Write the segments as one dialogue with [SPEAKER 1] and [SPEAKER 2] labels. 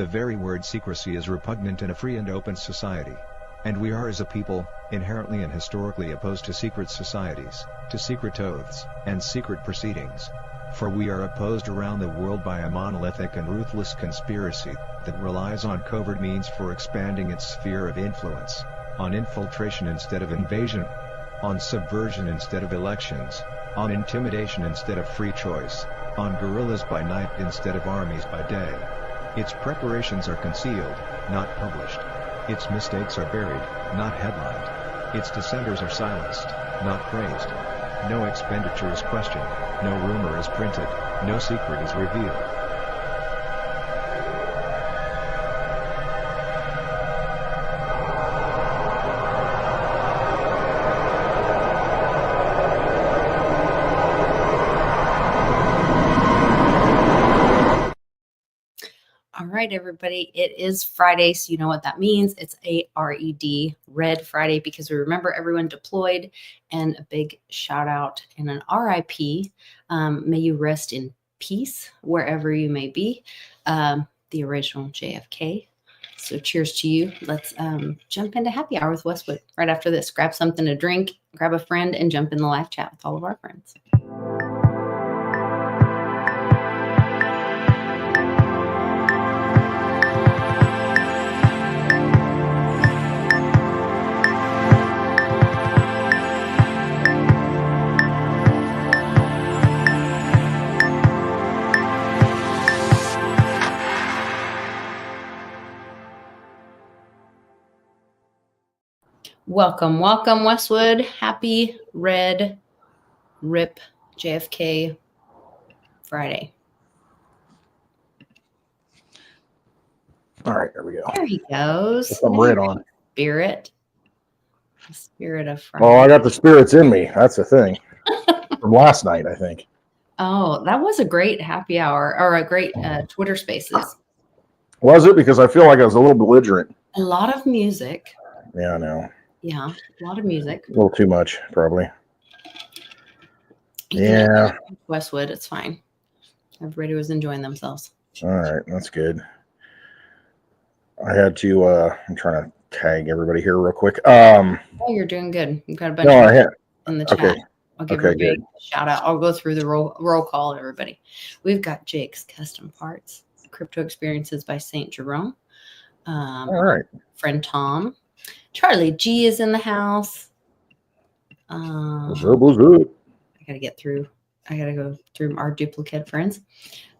[SPEAKER 1] very word secrecy is repugnant in a free and open society. And we are as a people, inherently and historically opposed to secret societies, to secret oaths, and secret proceedings. For we are opposed around the world by a monolithic and ruthless conspiracy that relies on covert means for expanding its sphere of influence, on infiltration instead of invasion, on subversion instead of elections, on intimidation instead of free choice, on guerrillas by night instead of armies by day. Its preparations are concealed, not published. Its mistakes are buried, not headlined. Its dissenters are silenced, not praised. No expenditure is questioned, no rumor is printed, no secret is revealed.
[SPEAKER 2] All right, everybody, it is Friday, so you know what that means. It's A-R-E-D, Red Friday, because we remember everyone deployed, and a big shout out and an R.I.P. May you rest in peace wherever you may be. The original JFK. So cheers to you. Let's jump into happy hour with Westwood right after this. Grab something to drink, grab a friend, and jump in the live chat with all of our friends. Welcome, welcome, Westwood. Happy Red Rip JFK Friday.
[SPEAKER 3] All right, there we go.
[SPEAKER 2] There he goes.
[SPEAKER 3] Put some red on.
[SPEAKER 2] Spirit. The spirit of Friday.
[SPEAKER 3] Oh, I got the spirits in me. That's the thing. From last night, I think.
[SPEAKER 2] Oh, that was a great happy hour, or a great Twitter Spaces.
[SPEAKER 3] Was it? Because I feel like I was a little belligerent.
[SPEAKER 2] A lot of music.
[SPEAKER 3] Yeah, I know.
[SPEAKER 2] Yeah, a lot of music.
[SPEAKER 3] A little too much, probably.
[SPEAKER 2] Yeah. Westwood, it's fine. Everybody was enjoying themselves.
[SPEAKER 3] All right, that's good. I had to, I'm trying to tag everybody here real quick.
[SPEAKER 2] Oh, you're doing good. You've got a bunch of in the chat.
[SPEAKER 3] Okay.
[SPEAKER 2] I'll give everybody a shout out. I'll go through the roll call, everybody. We've got Jake's Custom Parts, Crypto Experiences by St. Jerome.
[SPEAKER 3] All right.
[SPEAKER 2] Friend Tom. Charlie G is in the house.
[SPEAKER 3] What's up?
[SPEAKER 2] I gotta get through. I gotta go through our duplicate friends.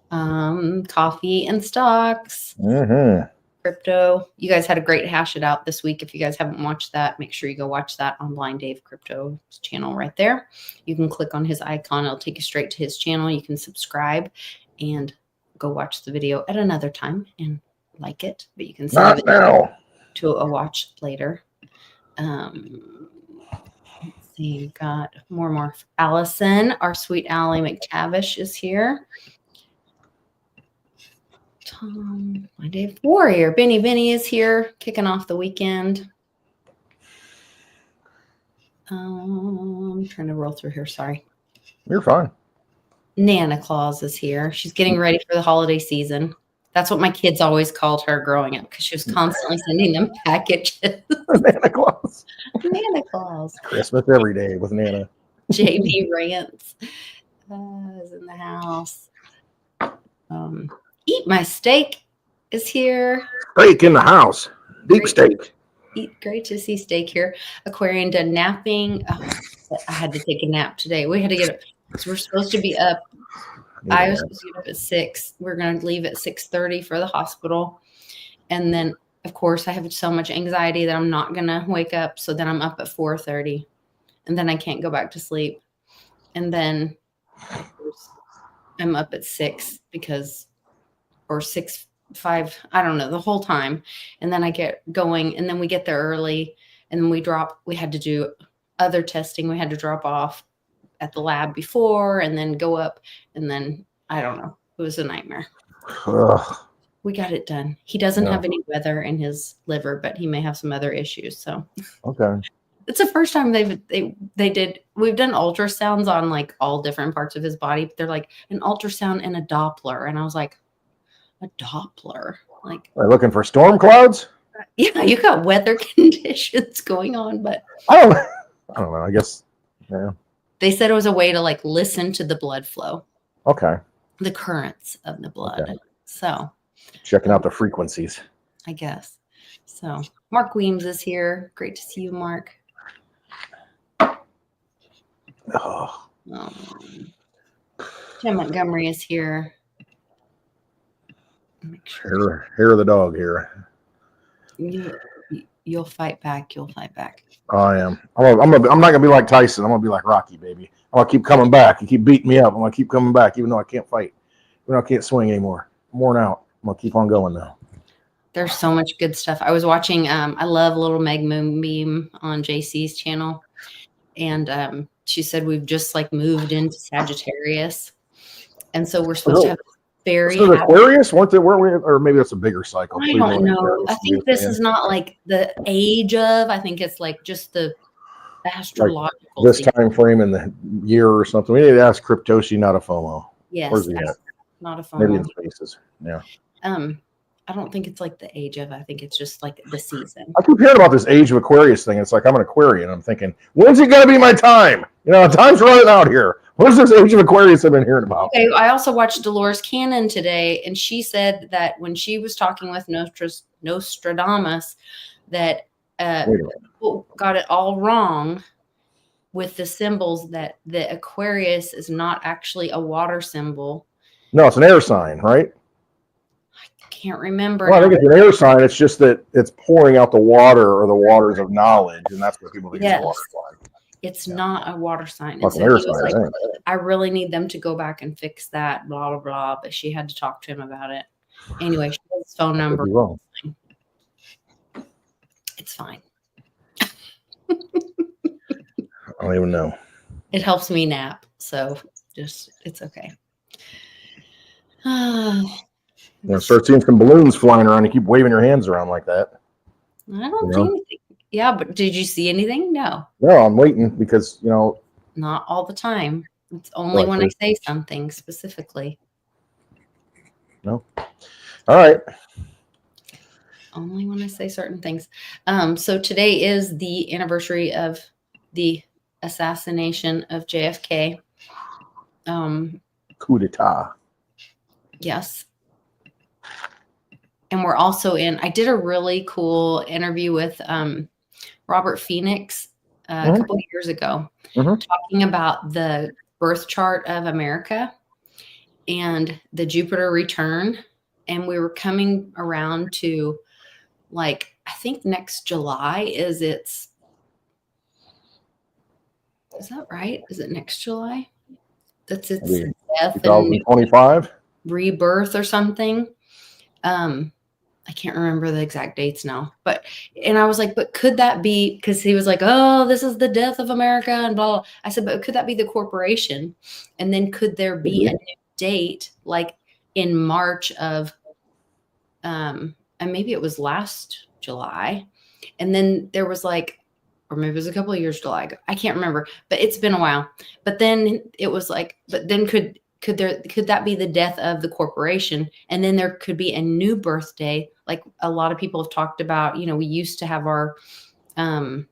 [SPEAKER 2] Coffee and Stocks.
[SPEAKER 3] Mm-hmm.
[SPEAKER 2] Crypto. You guys had a great Hash It Out this week. If you guys haven't watched that, make sure you go watch that on Blind Dave Crypto's channel right there. You can click on his icon. It'll take you straight to his channel. You can subscribe and go watch the video at another time and like it. But you can save it now to a watch later. Let's see. Got more. Allison, our sweet Allie McTavish is here. Tom, my Dave Warrior, Benny is here, kicking off the weekend. I'm trying to roll through here. Sorry.
[SPEAKER 3] You're fine.
[SPEAKER 2] Nana Claus is here. She's getting ready for the holiday season. That's what my kids always called her growing up because she was constantly sending them packages.
[SPEAKER 3] Nana Claus.
[SPEAKER 2] Nana Claus.
[SPEAKER 3] Christmas every day with Nana.
[SPEAKER 2] JB Rants is in the house. Eat My Steak is here.
[SPEAKER 3] Steak in the house. Deep steak.
[SPEAKER 2] Great to see Steak here. Aquarian done napping. Oh, I had to take a nap today. We had to get up. So we're supposed to be up. Yeah. I was supposed to get up at 6. We're going to leave at 6:30 for the hospital. And then, of course, I have so much anxiety that I'm not going to wake up. So then I'm up at 4:30. And then I can't go back to sleep. And then I'm up at 6 or 6:05, I don't know, the whole time. And then I get going, and then we get there early, and then we had to do other testing. We had to drop off at the lab before and then go up, and then I don't know. It was a nightmare.
[SPEAKER 3] Ugh.
[SPEAKER 2] We got it done. He doesn't have any weather in his liver, but he may have some other issues. So
[SPEAKER 3] okay.
[SPEAKER 2] It's the first time we've done ultrasounds on like all different parts of his body, but they're like an ultrasound and a Doppler. And I was like, a Doppler? Like,
[SPEAKER 3] Are you looking for storm clouds?
[SPEAKER 2] yeah, you got weather conditions going on, but
[SPEAKER 3] I don't know. I guess. Yeah.
[SPEAKER 2] they said it was a way to like listen to the blood flow,
[SPEAKER 3] Okay.
[SPEAKER 2] the currents of the blood.
[SPEAKER 3] Okay.
[SPEAKER 2] So
[SPEAKER 3] Checking out the frequencies.
[SPEAKER 2] I guess. So Mark Weems is here. Great to see you, Mark.
[SPEAKER 3] Oh.
[SPEAKER 2] Jim Montgomery is here. Make sure
[SPEAKER 3] Hair of the dog here.
[SPEAKER 2] you'll fight back. You'll fight back.
[SPEAKER 3] I am. I'm not gonna be like Tyson. I'm gonna be like Rocky, baby. I'm gonna keep coming back. You keep beating me up. I'm gonna keep coming back, even though I can't fight. Even though I can't swing anymore. I'm worn out. I'm gonna keep on going now.
[SPEAKER 2] There's so much good stuff. I was watching. I love Little Meg Moonbeam on JC's channel, and she said we've just like moved into Sagittarius, and so we're supposed to have very
[SPEAKER 3] so Aquarius. Weren't we? Or maybe that's a bigger cycle.
[SPEAKER 2] I don't know. I think this is not like the age of. I think it's like just the astrological.
[SPEAKER 3] Like this time frame in the year or something. We need to ask Cryptoshi, not a FOMO.
[SPEAKER 2] Yes,
[SPEAKER 3] Where's he at?
[SPEAKER 2] not a phone.
[SPEAKER 3] Maybe in spaces. Yeah.
[SPEAKER 2] I don't think it's like the age of. I think it's just like the season.
[SPEAKER 3] I keep hearing about this age of Aquarius thing. It's like I'm an Aquarian. I'm thinking, when's it gonna be my time? You know, time's running out here. What's this age of Aquarius I've been hearing about?
[SPEAKER 2] Okay, I also watched Dolores Cannon today, and she said that when she was talking with Nostradamus, that people got it all wrong with the symbols, that the Aquarius is not actually a water symbol.
[SPEAKER 3] No, it's an air sign, right?
[SPEAKER 2] Can't remember.
[SPEAKER 3] Well, I think it's an air sign. It's just that it's pouring out the water or the waters of knowledge, and that's what people think it's a water sign.
[SPEAKER 2] It's not a water sign.
[SPEAKER 3] It's an air sign.
[SPEAKER 2] Like, I really need them to go back and fix that, blah, blah, blah. But she had to talk to him about it. Anyway, she has his phone number. It's fine.
[SPEAKER 3] I don't even know.
[SPEAKER 2] It helps me nap. So just, it's okay.
[SPEAKER 3] You know, start seeing some balloons flying around. You keep waving your hands around like that.
[SPEAKER 2] I don't see anything. Yeah, but did you see anything? No.
[SPEAKER 3] No, I'm waiting because, you know.
[SPEAKER 2] Not all the time. It's only when I say something specifically.
[SPEAKER 3] No. All right.
[SPEAKER 2] Only when I say certain things. So today is the anniversary of the assassination of JFK.
[SPEAKER 3] Coup d'etat.
[SPEAKER 2] Yes. And we're also I did a really cool interview with Robert Phoenix a couple of years ago, talking about the birth chart of America and the Jupiter return. And we were coming around to, like, I think next July is that right? Is it next July? That's its death
[SPEAKER 3] 2025
[SPEAKER 2] and rebirth or something. I can't remember the exact dates now, and I was like, but could that be, because he was like, oh, this is the death of America and blah, blah. I said, but could that be the corporation? And then could there be a new date, like in March of, and maybe it was last July. And then there was like, or maybe it was a couple of years July ago. I can't remember, but it's been a while. But then it was like, but then could that be the death of the corporation? And then there could be a new birthday. Like a lot of people have talked about, you know, we used to have our voting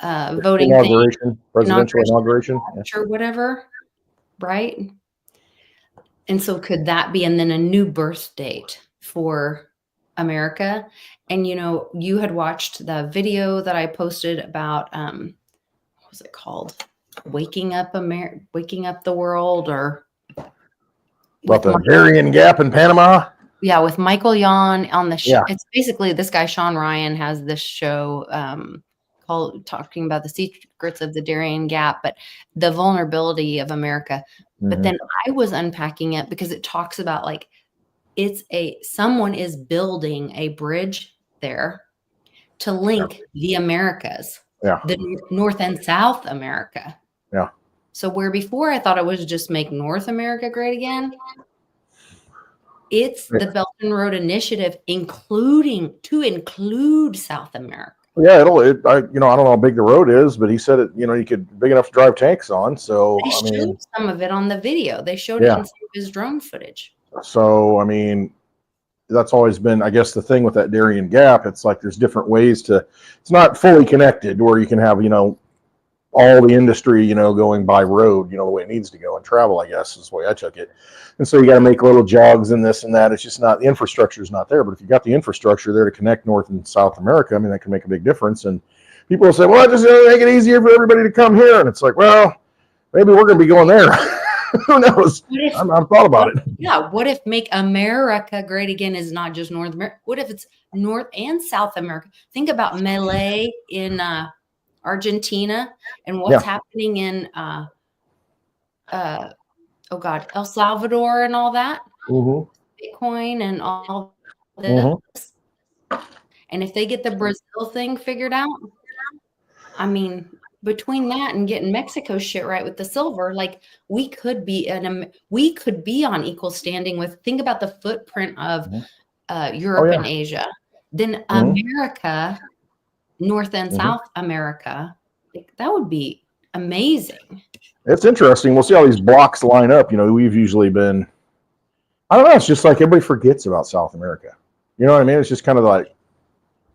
[SPEAKER 3] inauguration, presidential inauguration,
[SPEAKER 2] or whatever, right? And so could that be, and then a new birth date for America? And, you know, you had watched the video that I posted about, what was it called? Waking up the world, or
[SPEAKER 3] about the Darien Gap in Panama.
[SPEAKER 2] Yeah, with Michael Yon on the show.
[SPEAKER 3] Yeah.
[SPEAKER 2] It's basically this guy Sean Ryan has this show called talking about the secrets of the Darien Gap, but the vulnerability of America. But then I was unpacking it because it talks about like someone is building a bridge there to link the Americas.
[SPEAKER 3] Yeah.
[SPEAKER 2] The North and South America.
[SPEAKER 3] Yeah.
[SPEAKER 2] So where before I thought it was just make North America great again, it's the Belt and Road Initiative to include South America.
[SPEAKER 3] Yeah, I don't know how big the road is, but he said it. You could big enough to drive tanks on. So
[SPEAKER 2] They
[SPEAKER 3] I mean,
[SPEAKER 2] showed some of it on the video. They showed it
[SPEAKER 3] yeah.
[SPEAKER 2] in some of his drone footage.
[SPEAKER 3] So I mean, that's always been, I guess, the thing with that Darien Gap. It's like there's different ways to. It's not fully connected where you can have all the industry going by road the way it needs to go and travel. I guess is the way I took it. And so you got to make little jogs and this and that. It's just not, the infrastructure is not there. But if you got the infrastructure there to connect North and South America, I mean, that can make a big difference. And people will say, well, just make it easier for everybody to come here. And it's like, well, maybe we're going to be going there. Who knows? I've thought about it.
[SPEAKER 2] Yeah. What if Make America Great Again is not just North America? What if it's North and South America? Think about Melee in Argentina and what's happening in El Salvador and all that. Bitcoin and all this. And if they get the Brazil thing figured out, I mean, between that and getting Mexico shit right with the silver, like we could be on equal standing with, think about the footprint of Europe and Asia. Then America, North and South America, like, that would be amazing.
[SPEAKER 3] It's interesting. We'll see how these blocks line up. We've usually been, I don't know. It's just like everybody forgets about South America. You know what I mean? It's just kind of like,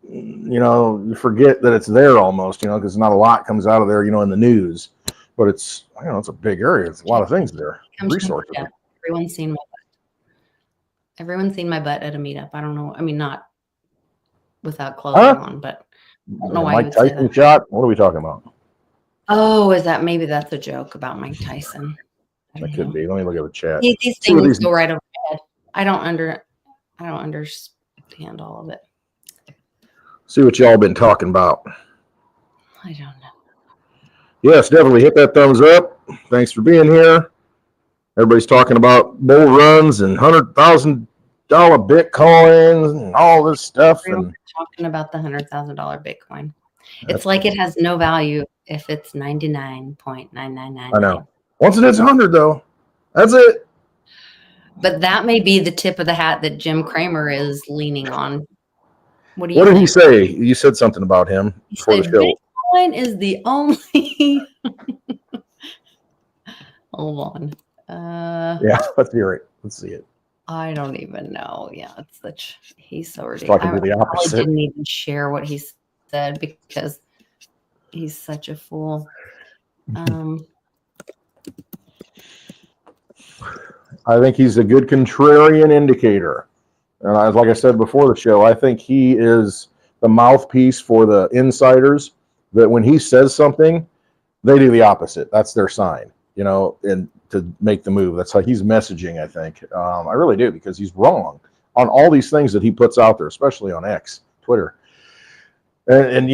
[SPEAKER 3] you forget that it's there almost, because not a lot comes out of there, in the news. But it's, it's a big area. It's a lot of things there. Resources.
[SPEAKER 2] Everyone's seen my butt. Everyone's seen my butt at a meetup. I don't know. I mean, not without clothing on, but I don't know why.
[SPEAKER 3] Mike Tyson shot. What are we talking about?
[SPEAKER 2] Oh, maybe that's a joke about Mike Tyson?
[SPEAKER 3] That could be. Let me look at the chat.
[SPEAKER 2] These things go right over my head. I don't understand all of it.
[SPEAKER 3] See what y'all been talking about.
[SPEAKER 2] I don't know.
[SPEAKER 3] Yes, definitely hit that thumbs up. Thanks for being here. Everybody's talking about bull runs and $100,000 Bitcoins and all this stuff.
[SPEAKER 2] Everyone's talking about the $100,000 Bitcoin. It's like it has no value if it's 99.999.
[SPEAKER 3] I know. Once it hits 100, though, that's it.
[SPEAKER 2] But that may be the tip of the hat that Jim Cramer is leaning on. What
[SPEAKER 3] did he say? You said something about him before the show.
[SPEAKER 2] Bitcoin is the only. Hold on.
[SPEAKER 3] Yeah, let's hear it. Let's see it.
[SPEAKER 2] I don't even know. Yeah, he's so ridiculous.
[SPEAKER 3] Talking to the opposite.
[SPEAKER 2] I didn't even share what he said because he's such a fool.
[SPEAKER 3] I think he's a good contrarian indicator. And like I said before the show, I think he is the mouthpiece for the insiders, that when he says something, they do the opposite. That's their sign, and to make the move. That's how he's messaging, I think. I really do, because he's wrong on all these things that he puts out there, especially on X, Twitter. And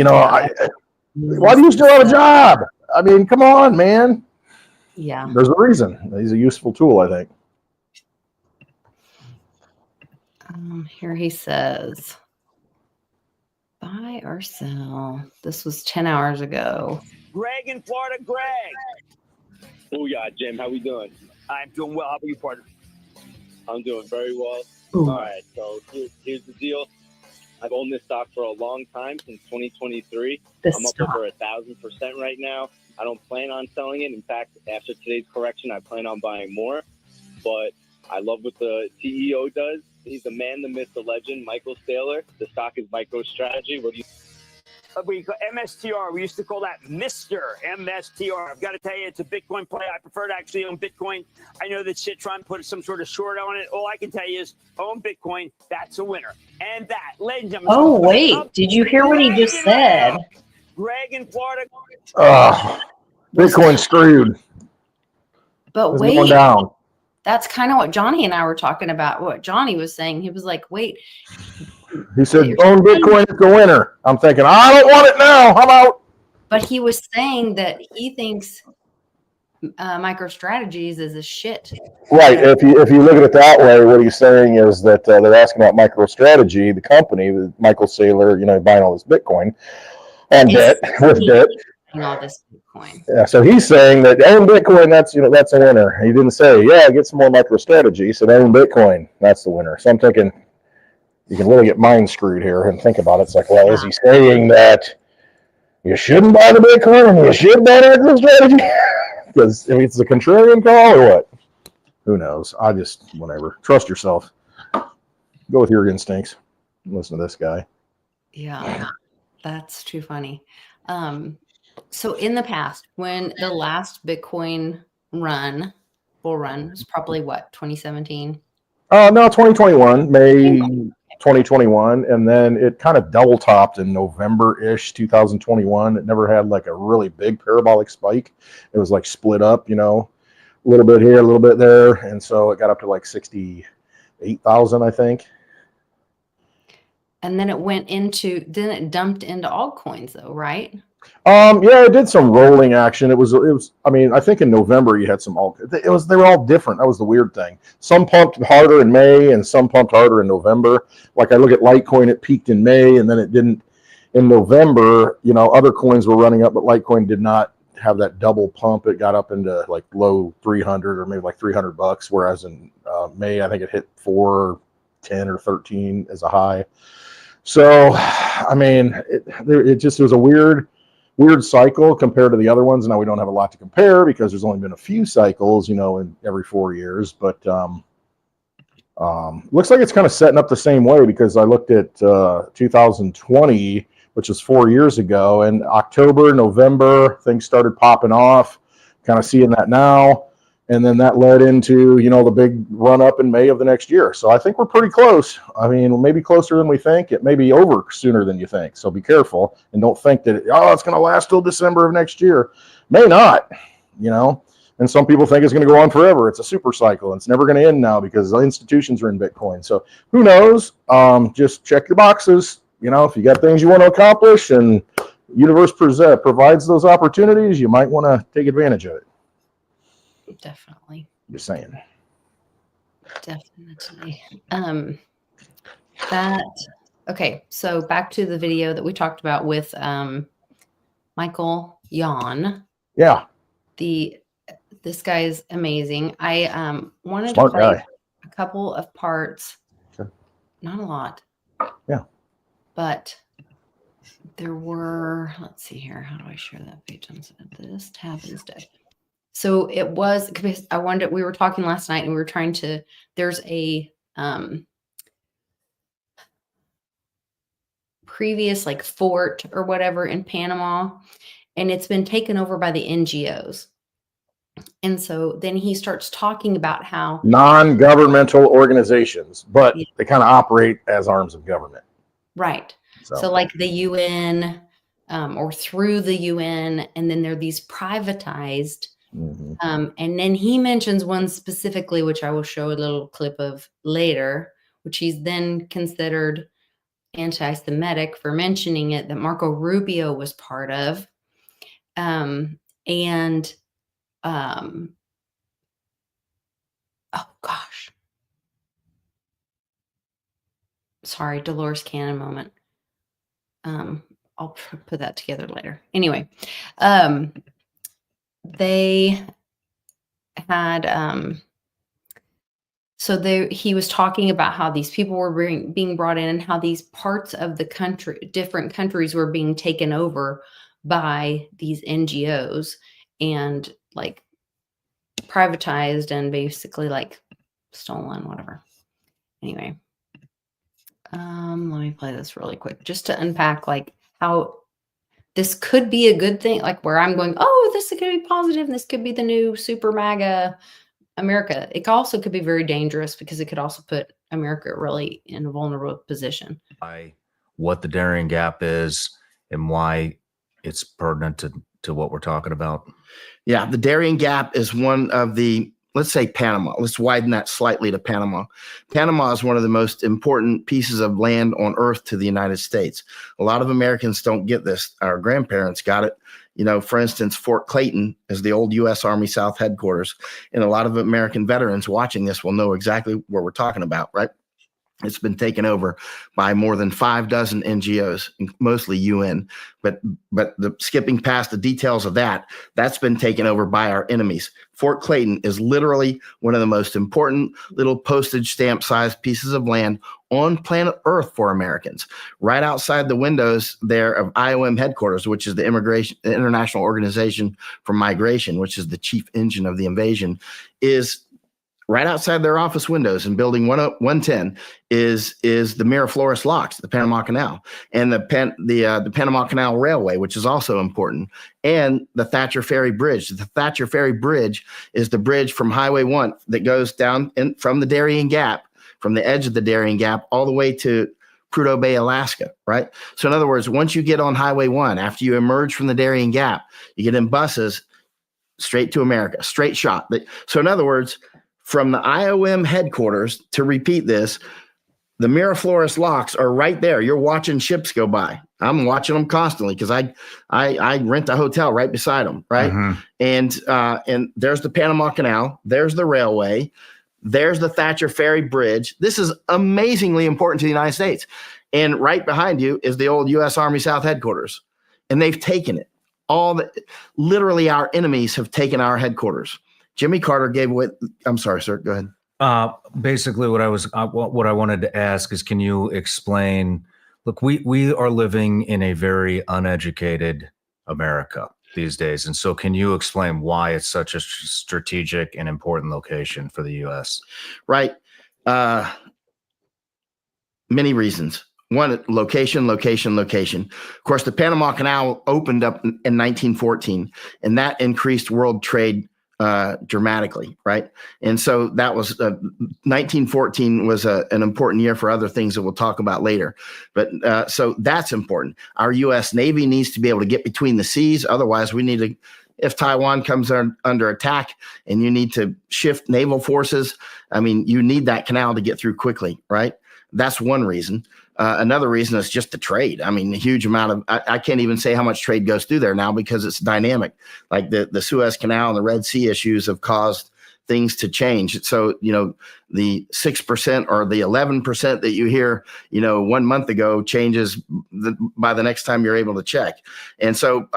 [SPEAKER 3] why do you still have a job? I mean, come on, man.
[SPEAKER 2] Yeah.
[SPEAKER 3] There's a reason. He's a useful tool, I think.
[SPEAKER 2] Here he says, buy or sell. This was 10 hours ago.
[SPEAKER 4] Greg in Florida. Greg.
[SPEAKER 5] Oh, yeah, Jim. How we doing?
[SPEAKER 4] I'm doing well. How about you, partner?
[SPEAKER 5] I'm doing very well.
[SPEAKER 2] Ooh.
[SPEAKER 5] All right, so here's the deal. I've owned this stock for a long time, since 2023. I'm up over 1,000% right now. I don't plan on selling it. In fact, after today's correction, I plan on buying more. But I love what the CEO does. He's the man, the myth, the legend, Michael Saylor. The stock is MicroStrategy. What do you?
[SPEAKER 4] We call MSTR. We used to call that Mr. MSTR. I've got to tell you, it's a Bitcoin play. I prefer to actually own Bitcoin. I know that Citron put some sort of short on it. All I can tell you is own Bitcoin. That's a winner. And that, ladies and gentlemen.
[SPEAKER 2] Oh, wait. Did you hear what he just said?
[SPEAKER 4] Greg in Florida.
[SPEAKER 3] Bitcoin screwed.
[SPEAKER 2] But
[SPEAKER 3] It's
[SPEAKER 2] wait.
[SPEAKER 3] going down.
[SPEAKER 2] That's kind of what Johnny and I were talking about. What Johnny was saying. He was like, wait.
[SPEAKER 3] He said, own Bitcoin is the winner. I'm thinking, I don't want it now. I'm out.
[SPEAKER 2] But he was saying that he thinks MicroStrategies is a shit.
[SPEAKER 3] Right. If you look at it that way, what he's saying is that they're asking about MicroStrategy, the company, Michael Saylor, buying all this Bitcoin on debt, with debt.
[SPEAKER 2] All this Bitcoin.
[SPEAKER 3] Yeah, so he's saying that own Bitcoin, that's a winner. He didn't say, get some more MicroStrategy. He said own Bitcoin, that's the winner. So I'm thinking you can really get mind screwed here and think about it. It's like, well, is he saying that you shouldn't buy the Bitcoin and you should buy MicroStrategy because if it's a contrarian call or what? Who knows? I just, whatever. Trust yourself. Go with your instincts. Listen to this guy.
[SPEAKER 2] Yeah, that's too funny. So in the past, when the last Bitcoin bull run was probably what, 2017?
[SPEAKER 3] No, 2021, May 2021, and then it kind of double topped in November-ish 2021. It never had like a really big parabolic spike. It was like split up, a little bit here, a little bit there, and so it got up to like 68,000, I think.
[SPEAKER 2] And then then it dumped into altcoins though, right?
[SPEAKER 3] Yeah, it did some rolling action. It was. I mean, I think in November you had some they were all different. That was the weird thing. Some pumped harder in May, and some pumped harder in November. Like I look at Litecoin, it peaked in May, and then it didn't in November. Other coins were running up, but Litecoin did not have that double pump. It got up into like low 300 or maybe like $300, whereas in May I think it hit 410 or 13 as a high. So, I mean, it just was a weird cycle compared to the other ones. Now we don't have a lot to compare because there's only been a few cycles, in every 4 years. But looks like it's kind of setting up the same way because I looked at 2020, which was 4 years ago, and October, November, things started popping off. Kind of seeing that now. And then that led into, the big run up in May of the next year. So I think we're pretty close. I mean, maybe closer than we think. It may be over sooner than you think. So be careful and don't think that, it's going to last till December of next year. May not, And some people think it's going to go on forever. It's a super cycle. And it's never going to end now because the institutions are in Bitcoin. So who knows? Just check your boxes. If you got things you want to accomplish and universe provides those opportunities, you might want to take advantage of it.
[SPEAKER 2] Definitely.
[SPEAKER 3] Just saying.
[SPEAKER 2] Definitely. Okay. So back to the video that we talked about with Michael Yon.
[SPEAKER 3] Yeah.
[SPEAKER 2] This guy is amazing. I wanted
[SPEAKER 3] Smart
[SPEAKER 2] to play
[SPEAKER 3] guy.
[SPEAKER 2] a couple of parts.
[SPEAKER 3] Sure.
[SPEAKER 2] Not a lot.
[SPEAKER 3] Yeah.
[SPEAKER 2] But there were, let's see here. How do I share that page on this tab instead? So it was, because we were talking last night and we were trying to, there's a previous like fort or whatever in Panama, and it's been taken over by the NGOs. And so then he starts talking about how
[SPEAKER 3] non-governmental organizations, but they kind of operate as arms of government.
[SPEAKER 2] Right. So like the UN or through the UN, and then there are these privatized.
[SPEAKER 3] Mm-hmm.
[SPEAKER 2] And then he mentions one specifically, which I will show a little clip of later, which he's then considered anti-Semitic for mentioning it, that Marco Rubio was part of. Oh gosh. Sorry, Dolores Cannon moment. I'll put that together later. Anyway, they had he was talking about how these people were being brought in and how these parts of the country, different countries, were being taken over by these NGOs and like privatized and basically like stolen, whatever. Anyway, let me play this really quick just to unpack like how this could be a good thing, like where I'm going, oh, this could be positive, and this could be the new super MAGA America. It also could be very dangerous because it could also put America really in a vulnerable position.
[SPEAKER 6] What the Darien Gap is and why it's pertinent to what we're talking about.
[SPEAKER 7] Yeah, the Darien Gap is one of the, let's say Panama. Let's widen that slightly to Panama. Panama is one of the most important pieces of land on earth to the United States. A lot of Americans don't get this. Our grandparents got it. For instance, Fort Clayton is the old U.S. Army South headquarters. And a lot of American veterans watching this will know exactly what we're talking about, right? It's been taken over by more than 6 NGOs, mostly UN. But skipping past the details of that, that's been taken over by our enemies. Fort Clayton is literally one of the most important little postage stamp sized pieces of land on planet Earth for Americans. Right outside the windows there of IOM headquarters, which is the International Organization for Migration, which is the chief engine of the invasion, is right outside their office windows in building 110 is the Miraflores locks, the Panama Canal, and the Panama Canal Railway, which is also important, and the Thatcher Ferry Bridge. The Thatcher Ferry Bridge is the bridge from Highway 1 that goes down from the Darien Gap, from the edge of the Darien Gap, all the way to Prudhoe Bay, Alaska, right? So in other words, once you get on Highway 1, after you emerge from the Darien Gap, you get in buses straight to America, straight shot. So in other words, from the IOM headquarters, to repeat this, the Miraflores locks are right there. You're watching ships go by. I'm watching them constantly because I rent a hotel right beside them, right? Mm-hmm. And there's the Panama Canal. There's the railway. There's the Thatcher Ferry Bridge. This is amazingly important to the United States. And right behind you is the old U.S. Army South headquarters. And they've taken it. Literally our enemies have taken our headquarters. Jimmy Carter gave away. I'm sorry, sir. Go ahead.
[SPEAKER 6] Basically, what I wanted to ask is, can you explain? Look, we are living in a very uneducated America these days, and so can you explain why it's such a strategic and important location for the U.S.?
[SPEAKER 7] Right. Many reasons. One, location. Of course, the Panama Canal opened up in 1914, and that increased world trade dramatically, right? And so that was 1914 was an important year for other things that we'll talk about later. But so that's important. Our U.S. Navy needs to be able to get between the seas. Otherwise, we need to, if Taiwan comes under attack and you need to shift naval forces, I mean, you need that canal to get through quickly, right? That's one reason. Another reason is just the trade. I mean, a huge amount of, I can't even say how much trade goes through there now because it's dynamic. Like the Suez Canal and the Red Sea issues have caused things to change. So, the 6% or the 11% that you hear, 1 month ago changes by the next time you're able to check. And so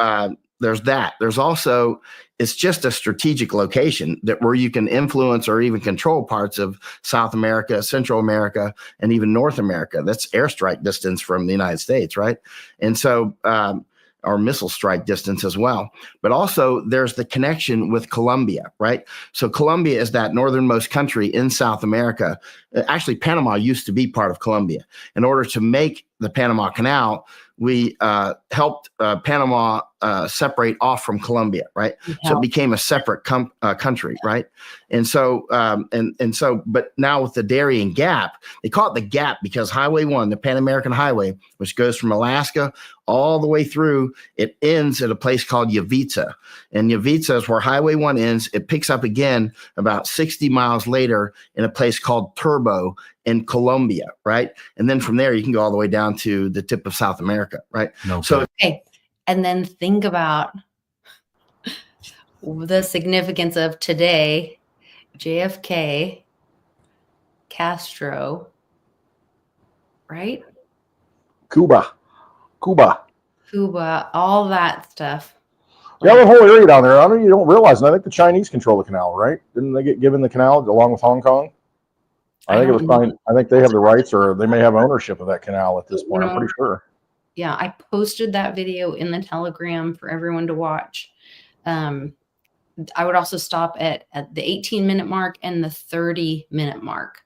[SPEAKER 7] there's that. There's also, it's just a strategic location where you can influence or even control parts of South America, Central America, and even North America. That's airstrike distance from the United States, right? And so, or missile strike distance as well. But also there's the connection with Colombia, right? So Colombia is that northernmost country in South America. Actually, Panama used to be part of Colombia. In order to make the Panama Canal, we helped Panama separate off from Colombia, right? Yeah. So it became a separate country, right? And so, but now with the Darien Gap, they call it the Gap because Highway 1, the Pan American Highway, which goes from Alaska all the way through, it ends at a place called Yavitsa. And Yavitsa is where Highway 1 ends. It picks up again about 60 miles later in a place called Turbo in Colombia, right? And then from there, you can go all the way down to the tip of South America, right?
[SPEAKER 2] Okay. And then think about the significance of today, JFK, Castro, right?
[SPEAKER 3] Cuba,
[SPEAKER 2] all that stuff.
[SPEAKER 3] Yeah, the whole area down there. I mean, you don't realize, and I think the Chinese control the canal, right? Didn't they get given the canal along with Hong Kong? I think it was fine. I think they have the rights, or they may have ownership of that canal at this point. I'm pretty sure.
[SPEAKER 2] Yeah, I posted that video in the Telegram for everyone to watch. I would also stop at the 18-minute mark and the 30-minute mark.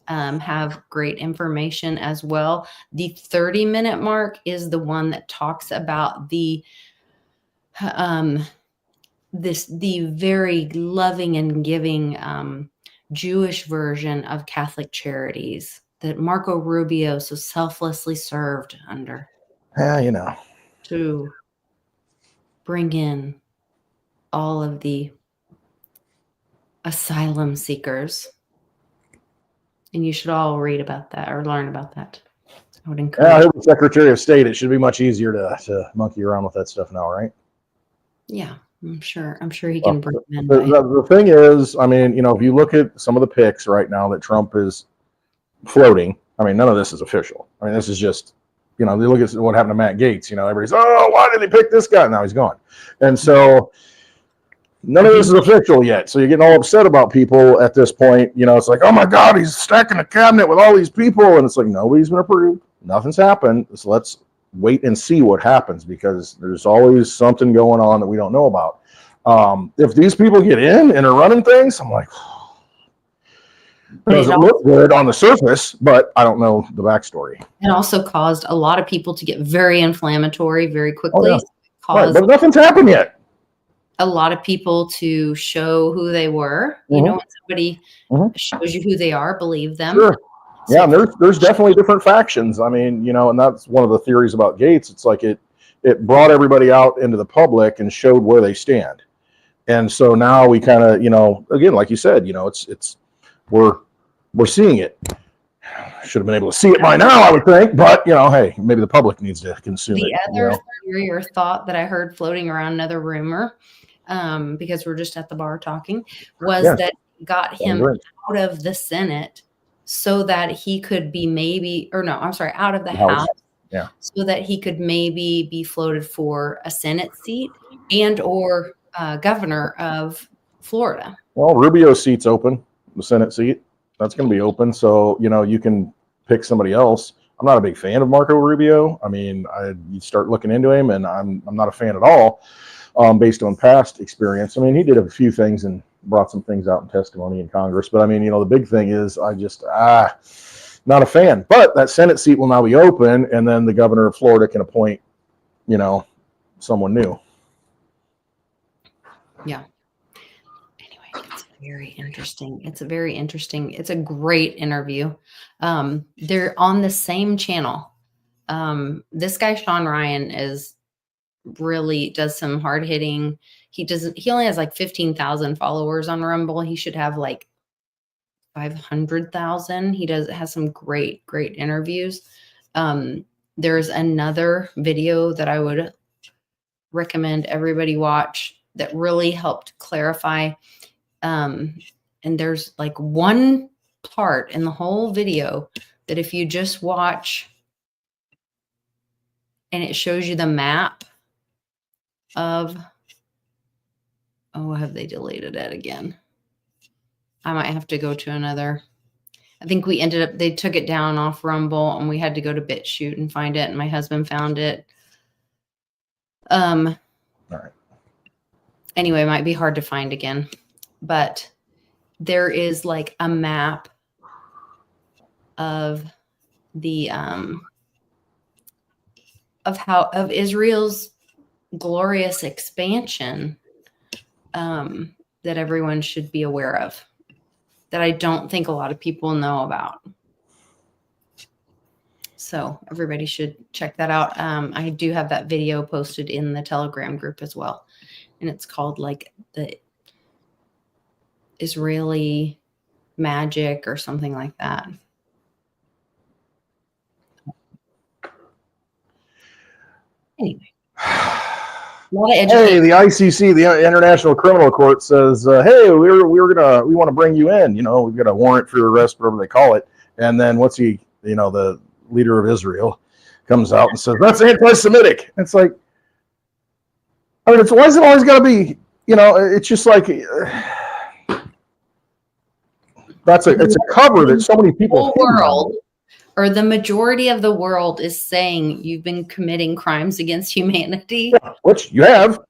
[SPEAKER 2] Have great information as well. The 30-minute mark is the one that talks about the very loving and giving Jewish version of Catholic Charities that Marco Rubio so selflessly served under.
[SPEAKER 3] Yeah,
[SPEAKER 2] to bring in all of the asylum seekers. And you should all read about that or learn about that. I would encourage.
[SPEAKER 3] Yeah, I heard the Secretary of State, it should be much easier to monkey around with that stuff now, right?
[SPEAKER 2] Yeah, I'm sure he can bring them in.
[SPEAKER 3] The thing is, I mean, if you look at some of the pics right now that Trump is floating, I mean, none of this is official. I mean, this is just, you know, they look at what happened to Matt Gaetz. You know, everybody's, oh, why did they pick this guy? Now he's gone. And so none of this is official yet. So you're getting all upset about people at this point. You know, it's like, oh my God, he's stacking a cabinet with all these people. And it's like, nobody's been approved. Nothing's happened. So let's wait and see what happens, because there's always something going on that we don't know about. If these people get in and are running things, I'm like, doesn't look good on the surface, but I don't know the backstory.
[SPEAKER 2] It also caused a lot of people to get very inflammatory very quickly.
[SPEAKER 3] Oh, yeah.
[SPEAKER 2] Caused
[SPEAKER 3] But nothing's happened yet.
[SPEAKER 2] a lot of people to show who they were. You know, when somebody shows you who they are, believe them.
[SPEAKER 3] Sure.
[SPEAKER 2] So,
[SPEAKER 3] Yeah, and there's definitely different factions. I mean, you know, and that's one of the theories about Gaetz. It's like it brought everybody out into the public and showed where they stand. And so now we kind of, you know, again, like you said, you know, we're seeing it. Should have been able to see it by now, I would think. But, you know, hey, maybe the public needs to consume it.
[SPEAKER 2] The other theory or thought that I heard floating around, another rumor, because we're just at the bar talking, was that got him out of the Senate so that he could be out of the House.
[SPEAKER 3] Yeah.
[SPEAKER 2] So that he could maybe be floated for a Senate seat and or governor of Florida.
[SPEAKER 3] Well, Rubio's seat's open, the Senate seat. That's going to be open. So, you know, you can pick somebody else. I'm not a big fan of Marco Rubio. I mean, you start looking into him, and I'm not a fan at all, based on past experience. I mean, he did a few things and brought some things out in testimony in Congress. But, I mean, you know, the big thing is I just, not a fan. But that Senate seat will now be open, and then the governor of Florida can appoint, you know, someone new.
[SPEAKER 2] Yeah. Anyway, it's very interesting. It's a great interview. They're on the same channel. This guy, Sean Ryan, does some hard hitting. He only has like 15,000 followers on Rumble. He should have like 500,000. He has some great interviews. There's another video that I would recommend everybody watch that really helped clarify. And there's like one part in the whole video that if you just watch and it shows you the map of, have they deleted it again? I might have to go to another. I think they took it down off Rumble and we had to go to BitChute and find it. And my husband found it.
[SPEAKER 3] All right.
[SPEAKER 2] Anyway, it might be hard to find again, but there is like a map of the of Israel's glorious expansion that everyone should be aware of, that I don't think a lot of people know about. So everybody should check that out. I do have that video posted in the Telegram group as well. And it's called like the Israeli magic or something like that. Anyway.
[SPEAKER 3] Hey, the ICC, the International Criminal Court, says, hey, we want to bring you in. You know, we've got a warrant for your arrest, whatever they call it. And then the leader of Israel comes out and says, that's anti-Semitic. It's like, I mean, why is it always got to be, you know, it's just like, it's a cover that so many people.
[SPEAKER 2] The world, or the majority of the world, is saying you've been committing crimes against humanity.
[SPEAKER 3] Yeah, which you have.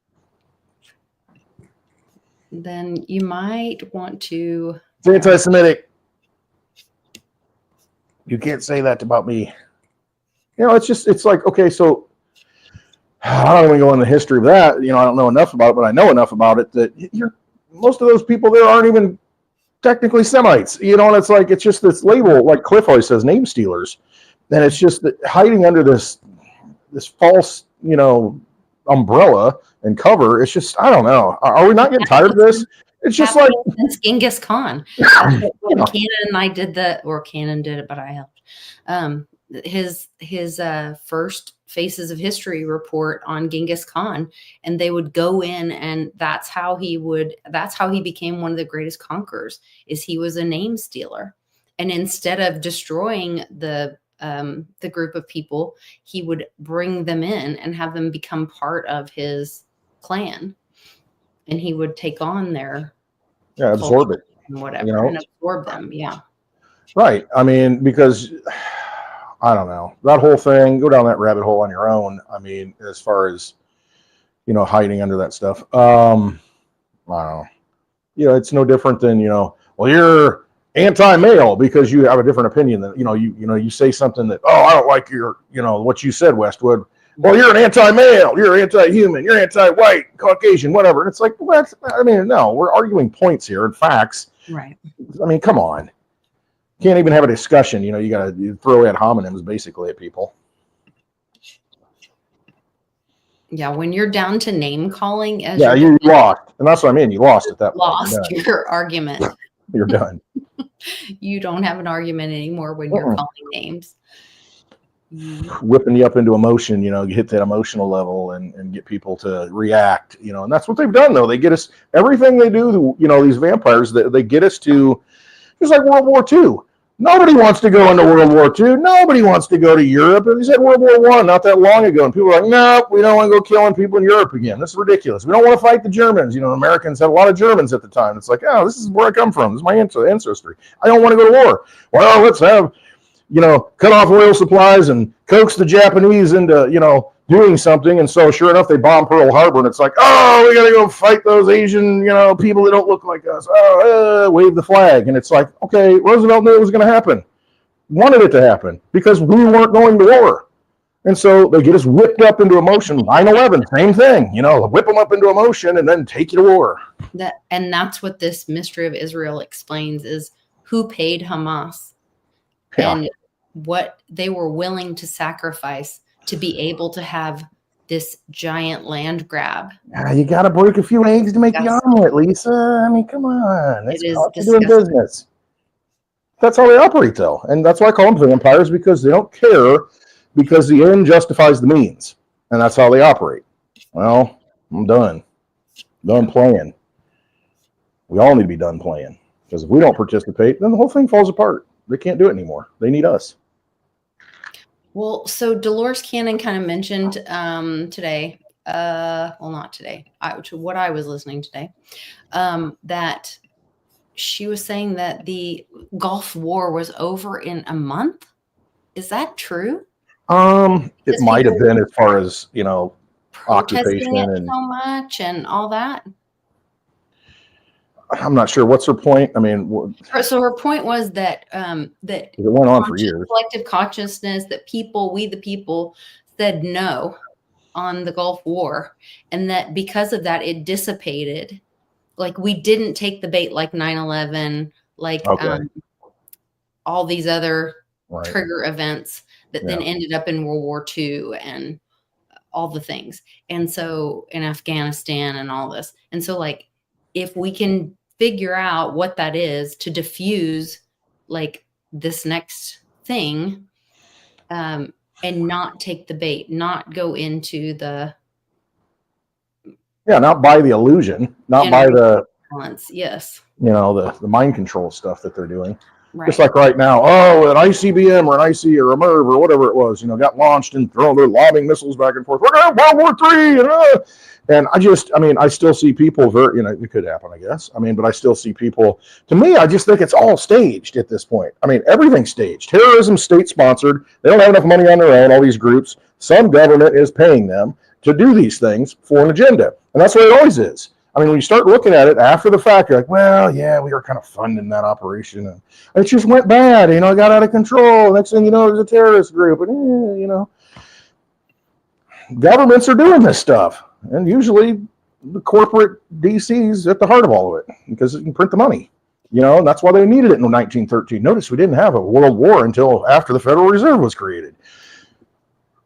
[SPEAKER 2] Then you might want to.
[SPEAKER 3] It's anti-Semitic. You can't say that about me. You know, it's like, okay, so I don't even go into the history of that. You know, I don't know enough about it, but I know enough about it that most of those people there aren't even technically Semites. You know, and it's like, it's just this label, like Cliff always says, name stealers. And it's just that hiding under this false, you know, umbrella and cover. It's just, I don't know. Are we not getting tired of this? It's just like
[SPEAKER 2] since Genghis Khan. Cannon and I did Cannon did it, but I helped. His first Faces of History report on Genghis Khan, and they would go in, and that's how he became one of the greatest conquerors. Is he was a name stealer, And instead of destroying the group of people, he would bring them in and have them become part of his clan, and he would take on their
[SPEAKER 3] absorb it
[SPEAKER 2] and whatever,
[SPEAKER 3] you know,
[SPEAKER 2] and absorb them. Yeah.
[SPEAKER 3] right. I mean, because I don't know, that whole thing, go down that rabbit hole on your own. I mean, as far as, you know, hiding under that stuff. I don't know. You know, it's no different than, you know, well, you're anti-male because you have a different opinion than, you say something that, oh, I don't like your, you know, what you said, Westwood. Well, you're an anti-male, you're anti-human, you're anti-white, Caucasian, whatever. And it's like, well, I mean, no, we're arguing points here and facts.
[SPEAKER 2] Right.
[SPEAKER 3] I mean, come on. Can't even have a discussion. You know, you got to throw ad hominems basically at people.
[SPEAKER 2] Yeah, when you're down to name calling,
[SPEAKER 3] you lost, and that's what I mean. You lost at that point.
[SPEAKER 2] Lost your argument.
[SPEAKER 3] You're done.
[SPEAKER 2] You don't have an argument anymore when you're calling names.
[SPEAKER 3] Whipping you up into emotion, you know, you hit that emotional level and get people to react, you know, and that's what they've done though. They get us, everything they do, you know, these vampires, they get us to, just like World War II. Nobody wants to go into World War II. Nobody wants to go to Europe. They said World War I not that long ago, and people were like, no, we don't want to go killing people in Europe again. This is ridiculous. We don't want to fight the Germans. You know, Americans had a lot of Germans at the time. It's like, oh, this is where I come from. This is my ancestry. I don't want to go to war. Well, let's have, you know, cut off oil supplies and coax the Japanese into, you know, doing something. And so sure enough, they bomb Pearl Harbor, and it's like, oh, we got to go fight those Asian, you know, people that don't look like us. Oh, wave the flag. And it's like, okay, Roosevelt knew it was going to happen. Wanted it to happen because we weren't going to war. And so they get us whipped up into emotion. 9/11, same thing, you know, whip them up into emotion and then take you to war.
[SPEAKER 2] And that's what this mystery of Israel explains, is who paid Hamas and what they were willing to sacrifice to be able to have this giant land grab.
[SPEAKER 3] You got to break a few eggs to make the omelet, Lisa. I mean, come on. That's doing business. That's how they operate, though. And that's why I call them vampires, because they don't care, because the end justifies the means. And that's how they operate. Well, I'm done. Done playing. We all need to be done playing. Because if we don't participate, then the whole thing falls apart. They can't do it anymore. They need us.
[SPEAKER 2] Well, so Dolores Cannon kind of mentioned today, well, not today, what I was listening today, that she was saying that the Gulf War was over in a month. Is that true?
[SPEAKER 3] It might have been, as far as, you know, occupation and
[SPEAKER 2] so much and all that.
[SPEAKER 3] I'm not sure. What's her point? I mean,
[SPEAKER 2] so her point was that that
[SPEAKER 3] it went on for years.
[SPEAKER 2] Collective consciousness, that we the people said no on the Gulf War, and that because of that it dissipated. Like, we didn't take the bait like 9/11, like all these other trigger events that then ended up in World War II and all the things. And so in Afghanistan and all this. And so, like, if we can figure out what that is to diffuse like this next thing, and not take the bait, not go into the not buy the illusion, not buy the balance. Yes. You know, the mind control stuff that they're doing. Right. Just like right now, an ICBM or an IC or a MERV or whatever it was, you know, got launched and thrown, they're lobbing missiles back and forth. We're going to have World War III. And I still see people very, you know, it could happen, I guess. I mean, but I still see people, to me, I just think it's all staged at this point. I mean, everything's staged. Terrorism, state sponsored. They don't have enough money on their own, all these groups. Some government is paying them to do these things for an agenda. And that's what it always is. I mean, when you start looking at it after the fact, you're like, well, yeah, we were kind of funding that operation. And it just went bad, you know, it got out of control. Next thing you know, there's a terrorist group. And, you know, governments are doing this stuff. And usually the corporate DC's at the heart of all of it, because it can print the money. You know, and that's why they needed it in 1913. Notice we didn't have a world war until after the Federal Reserve was created.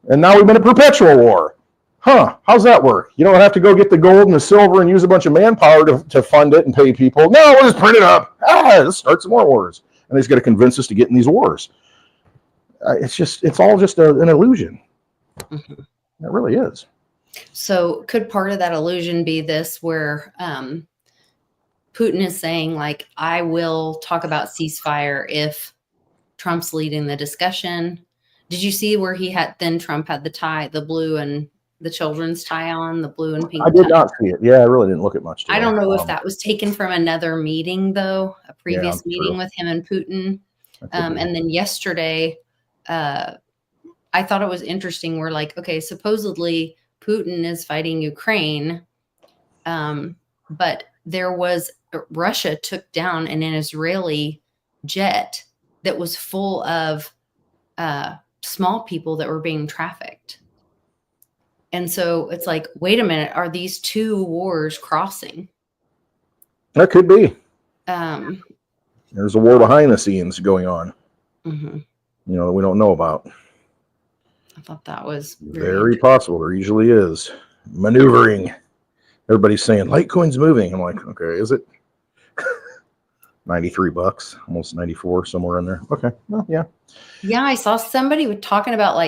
[SPEAKER 2] And now we've been a perpetual war. How's that work? You don't have to go get the gold and the silver and use a bunch of manpower to fund it and pay people. No, we'll just print it up. Let's start some more wars. And he's going to convince us to get in these wars. It's all just an illusion. Mm-hmm. It really is. So could part of that illusion be this, where Putin is saying, like, I will talk about ceasefire if Trump's leading the discussion. Did you see where Trump had the tie, the blue and the children's tie on, the blue and pink?
[SPEAKER 3] I did not see it. Yeah, I really didn't look at much today.
[SPEAKER 2] I don't know if that was taken from another meeting, though, a previous meeting with him and Putin. And then yesterday, I thought it was interesting. We're like, okay, supposedly Putin is fighting Ukraine, but Russia took down an Israeli jet that was full of small people that were being trafficked. And so it's like, wait a minute, are these two wars crossing?
[SPEAKER 3] That could be. There's a war behind the scenes going on.
[SPEAKER 2] Mm-hmm.
[SPEAKER 3] That we don't know about.
[SPEAKER 2] I thought that was
[SPEAKER 3] very possible. There usually is maneuvering. Everybody's saying Litecoin's moving. I'm like, okay, is it? $93, almost 94, somewhere in there. Okay, well, yeah.
[SPEAKER 2] Yeah, I saw somebody talking about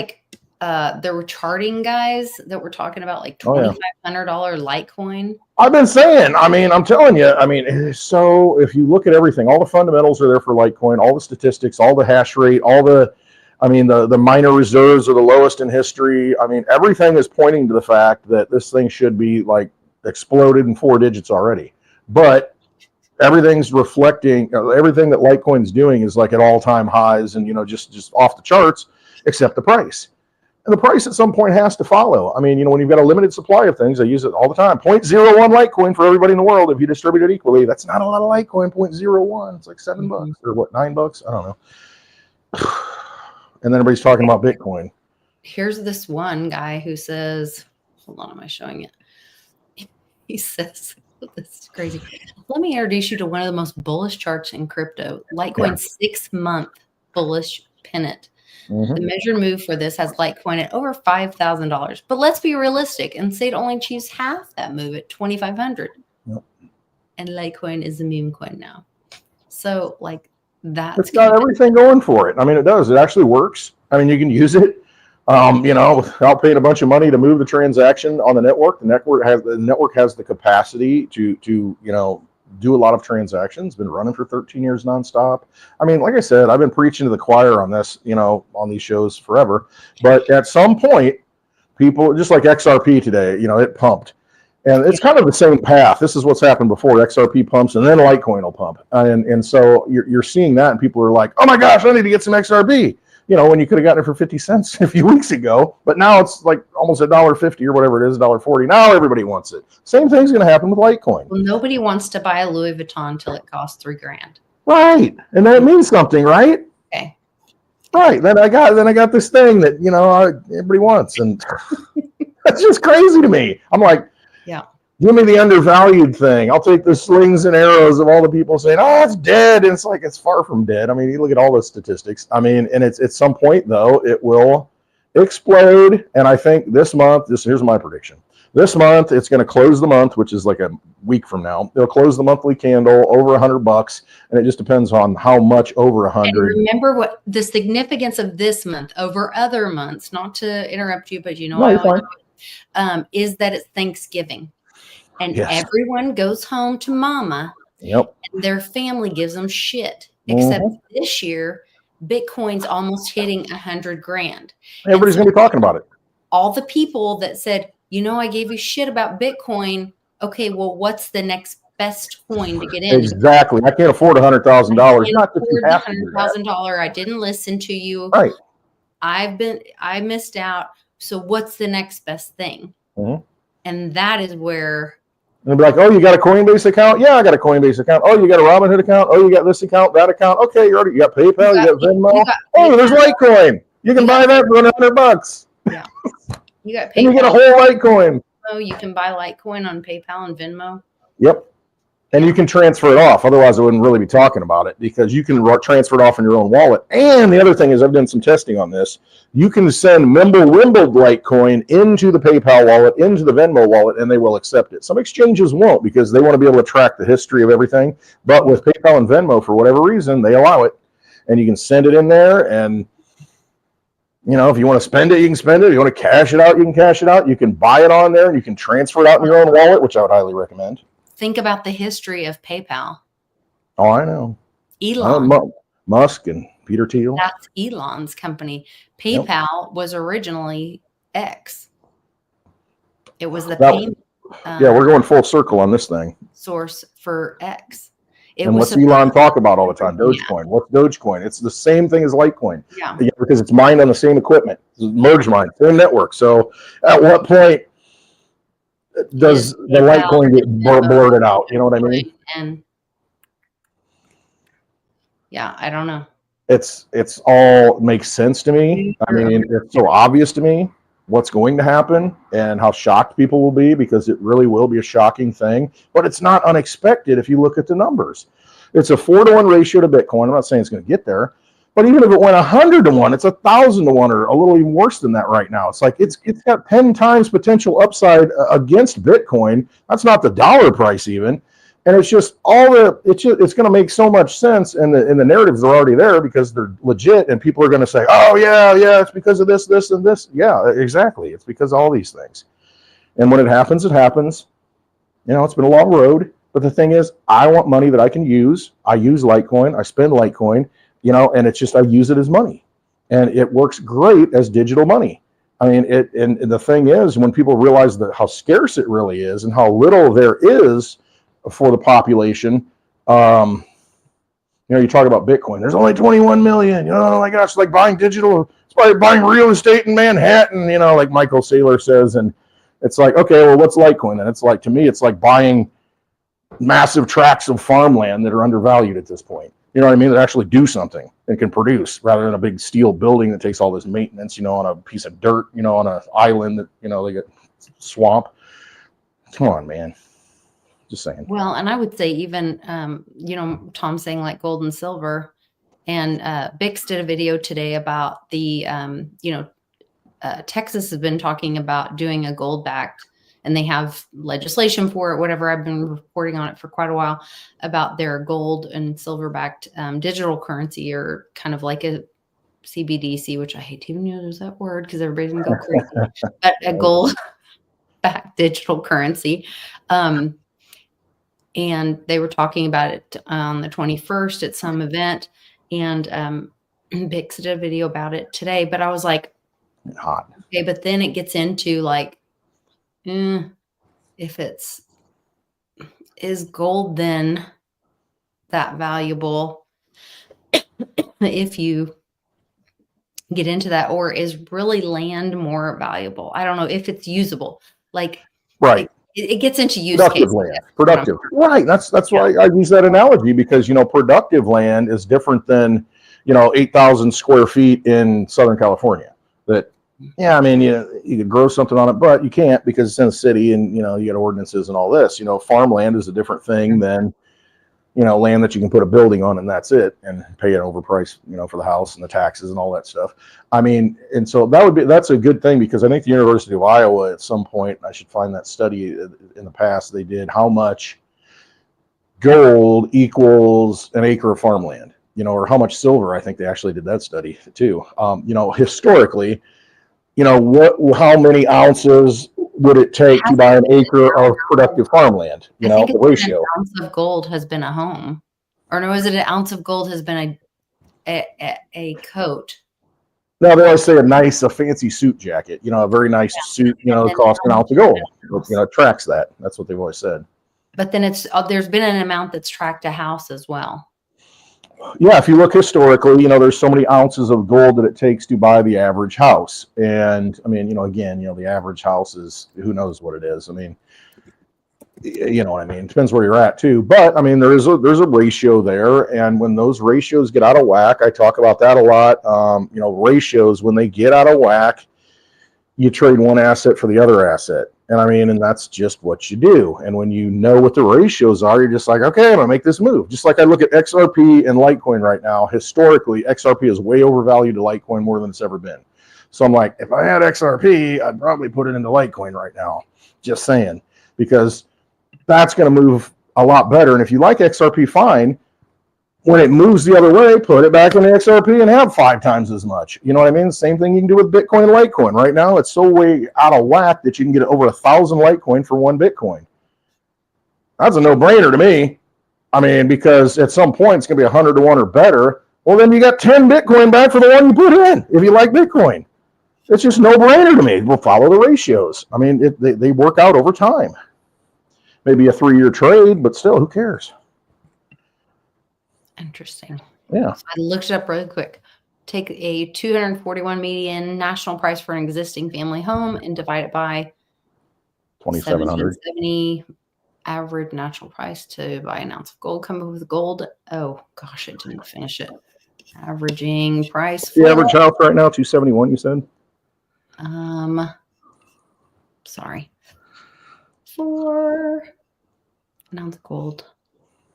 [SPEAKER 2] there were charting guys that were talking about $2,500 Litecoin.
[SPEAKER 3] I've been saying, I'm telling you, so if you look at everything, all the fundamentals are there for Litecoin, all the statistics, all the hash rate, all the minor reserves are the lowest in history. Everything is pointing to the fact that this thing should be exploded in 4 digits already. But everything's reflecting, everything that Litecoin's doing is at all-time highs and, just off the charts, except the price. And the price at some point has to follow. when you've got a limited supply of things, I use it all the time. 0.01 Litecoin for everybody in the world. If you distribute it equally, that's not a lot of Litecoin. 0.01. It's like $7 or what, $9? I don't know. And then everybody's talking about Bitcoin.
[SPEAKER 2] Here's this one guy who says, hold on, am I showing it? He says, this is crazy. Let me introduce you to one of the most bullish charts in crypto. Litecoin's 6-month bullish pennant.
[SPEAKER 3] Mm-hmm.
[SPEAKER 2] The measured move for this has Litecoin at over $5,000. But let's be realistic and say it only achieves half that move at $2,500.
[SPEAKER 3] Yep.
[SPEAKER 2] And Litecoin is a meme coin now. So that's
[SPEAKER 3] it's got everything going for it. It does. It actually works. You can use it. Without paying a bunch of money to move the transaction on the network. The network has the capacity to do a lot of transactions. Been running for 13 years nonstop. Like I said, I've been preaching to the choir on this, on these shows forever. But at some point, people, just like XRP today, it pumped. And it's kind of the same path. This is what's happened before. XRP pumps and then Litecoin will pump. And so you're seeing that and people are like, oh my gosh, I need to get some XRP. When you could have gotten it for 50 cents a few weeks ago, but now it's almost $1.50 or whatever it is, $1.40. Now everybody wants it. Same thing's going to happen with Litecoin.
[SPEAKER 2] Well, nobody wants to buy a Louis Vuitton until it costs $3,000.
[SPEAKER 3] Right, and then it means something, right?
[SPEAKER 2] Okay.
[SPEAKER 3] Right. Then I got this thing that everybody wants, and that's just crazy to me. I'm like,
[SPEAKER 2] yeah.
[SPEAKER 3] Give me the undervalued thing. I'll take the slings and arrows of all the people saying, oh, it's dead. And it's it's far from dead. You look at all the statistics. And it's at some point, though, it will explode. And I think this month, here's my prediction. This month, it's going to close the month, which is a week from now. It'll close the monthly candle over $100. And it just depends on how much over 100.
[SPEAKER 2] And remember what the significance of this month over other months, not to interrupt you, but is that it's Thanksgiving. And everyone goes home to mama.
[SPEAKER 3] Yep.
[SPEAKER 2] And their family gives them shit. Except this year, Bitcoin's almost hitting $100,000.
[SPEAKER 3] Everybody's going to be talking about it.
[SPEAKER 2] All the people that said, I gave you shit about Bitcoin. Okay, well, what's the next best coin to get in?
[SPEAKER 3] Exactly. I can't afford $100,000. Not that you have to do that.
[SPEAKER 2] $100,000. I didn't listen to you.
[SPEAKER 3] Right.
[SPEAKER 2] I missed out. So what's the next best thing?
[SPEAKER 3] Mm-hmm.
[SPEAKER 2] And that is where.
[SPEAKER 3] And they'll be like, oh, you got a Coinbase account? Yeah, I got a Coinbase account. Oh, you got a Robinhood account? Oh, you got this account, that account. Okay, you got PayPal, you got Venmo. Oh, there's Litecoin. You can buy that for $100.
[SPEAKER 2] Yeah. You got PayPal.
[SPEAKER 3] And you get a whole Litecoin.
[SPEAKER 2] Oh, you can buy Litecoin on PayPal and Venmo.
[SPEAKER 3] Yep. And you can transfer it off. Otherwise, I wouldn't really be talking about it because you can transfer it off in your own wallet. And the other thing is I've done some testing on this. You can send Wimbled Litecoin into the PayPal wallet, into the Venmo wallet, and they will accept it. Some exchanges won't because they want to be able to track the history of everything. But with PayPal and Venmo, for whatever reason, they allow it. And you can send it in there. And, if you want to spend it, you can spend it. If you want to cash it out, you can cash it out. You can buy it on there and you can transfer it out in your own wallet, which I would highly recommend.
[SPEAKER 2] Think about the history of PayPal.
[SPEAKER 3] Oh, I know.
[SPEAKER 2] Elon
[SPEAKER 3] Musk and Peter Thiel.
[SPEAKER 2] That's Elon's company. PayPal was originally X. It was the payment
[SPEAKER 3] yeah, we're going full circle on this thing.
[SPEAKER 2] source for X.
[SPEAKER 3] And what's Elon talk about all the time? Dogecoin. What's Dogecoin? It's the same thing as Litecoin.
[SPEAKER 2] Yeah.
[SPEAKER 3] Because it's mined on the same equipment. It's merge mine, same network. So at what point does the Litecoin get blurted out? You know what I mean?
[SPEAKER 2] And yeah, I don't know.
[SPEAKER 3] It's all makes sense to me. I mean, it's so obvious to me what's going to happen and how shocked people will be, because it really will be a shocking thing. But it's not unexpected if you look at the numbers. It's a 4-to-1 ratio to Bitcoin. I'm not saying it's going to get there, but even if it went 100-to-1, it's 1,000-to-1, or a little even worse than that right now. It's like it's got 10 times potential upside against Bitcoin. That's not the dollar price even. And it's just it's going to make so much sense, and the narratives are already there because they're legit, and people are going to say, oh yeah, it's because of this, and this. Yeah, exactly. It's because of all these things. And when it happens, it happens. You know, it's been a long road, but the thing is, I want money that I can use. I use Litecoin. I spend Litecoin, you know, and it's just, I use it as money, and it works great as digital money. I mean, and the thing is, when people realize how scarce it really is and how little there is for the population, you know, you talk about Bitcoin. There's only 21 million. You know, oh my gosh, like buying digital. It's like buying real estate in Manhattan. You know, like Michael Saylor says, and it's like, okay, well, what's Litecoin? And it's like, to me, it's like buying massive tracts of farmland that are undervalued at this point. You know what I mean? That actually do something and can produce, rather than a big steel building that takes all this maintenance. You know, on a piece of dirt. You know, on an island that, you know, they get swamp. Come on, man. Just saying.
[SPEAKER 2] Well, and I would say even, you know, Tom saying like gold and silver, and Bix did a video today about the, you know, Texas has been talking about doing a gold backed, and they have legislation for it, whatever. I've been reporting on it for quite a while about their gold and silver backed digital currency, or kind of like a CBDC, which I hate to even use that word because everybody's gonna go crazy, but a gold backed digital currency. And they were talking about it on the 21st at some event, and Bix did a video about it today. But I was like,
[SPEAKER 3] hot.
[SPEAKER 2] Okay, but then it gets into like, if is gold then that valuable if you get into that, or is really land more valuable? I don't know if it's usable. Like,
[SPEAKER 3] right.
[SPEAKER 2] It gets into use
[SPEAKER 3] productive
[SPEAKER 2] case.
[SPEAKER 3] land. Productive. Right. That's why I use that analogy, because, you know, productive land is different than, you know, 8,000 square feet in Southern California. That, yeah, I mean, you could grow something on it, but you can't because it's in a city, and, you know, you got ordinances and all this. You know, farmland is a different thing than, you know, land that you can put a building on and that's it, and pay an overprice, you know, for the house and the taxes and all that stuff. I mean, and so that's a good thing, because I think the University of Iowa at some point, I should find that study in the past, they did how much gold equals an acre of farmland, you know, or how much silver. I think they actually did that study too. You know, historically, you know, how many ounces would it take to buy an acre of productive farmland? You know, the ratio.
[SPEAKER 2] An ounce of gold has been a home, or no, is it an ounce of gold has been a coat?
[SPEAKER 3] No, they always say a fancy suit jacket. You know, a very nice suit. You know, costs an ounce of gold. You know, it tracks that. That's what they've always said.
[SPEAKER 2] But then there's been an amount that's tracked a house as well.
[SPEAKER 3] Yeah, if you look historically, you know, there's so many ounces of gold that it takes to buy the average house. And I mean, you know, again, you know, the average house is, who knows what it is. I mean, you know what I mean? It depends where you're at too. But I mean, there's a ratio there. And when those ratios get out of whack, I talk about that a lot. You know, ratios, when they get out of whack, you trade one asset for the other asset. And I mean, and that's just what you do. And when you know what the ratios are, you're just like, okay, I'm gonna make this move. Just like I look at XRP and Litecoin right now. Historically, XRP is way overvalued to Litecoin more than it's ever been. So I'm like, if I had XRP, I'd probably put it into Litecoin right now. Just saying, because that's going to move a lot better. And if you like XRP, fine. When it moves the other way, put it back into XRP and have 5 times as much. You know what I mean? Same thing you can do with Bitcoin and Litecoin. Right now, it's so way out of whack that you can get over 1,000 Litecoin for 1 Bitcoin. That's a no-brainer to me. I mean, because at some point, it's going to be 100 to 1 or better. Well, then you got 10 Bitcoin back for the one you put in. If you like Bitcoin, it's just no brainer to me. We'll follow the ratios. I mean, they work out over time. Maybe a 3-year trade, but still, who cares?
[SPEAKER 2] Interesting.
[SPEAKER 3] Yeah.
[SPEAKER 2] So I looked it up really quick. Take a 241 median national price for an existing family home and divide it by
[SPEAKER 3] 2,700.
[SPEAKER 2] 1770 average natural price to buy an ounce of gold. Come up with gold. Oh gosh, it didn't finish it. Averaging price.
[SPEAKER 3] The average house right now, 271. You said.
[SPEAKER 2] Sorry. For an ounce of gold,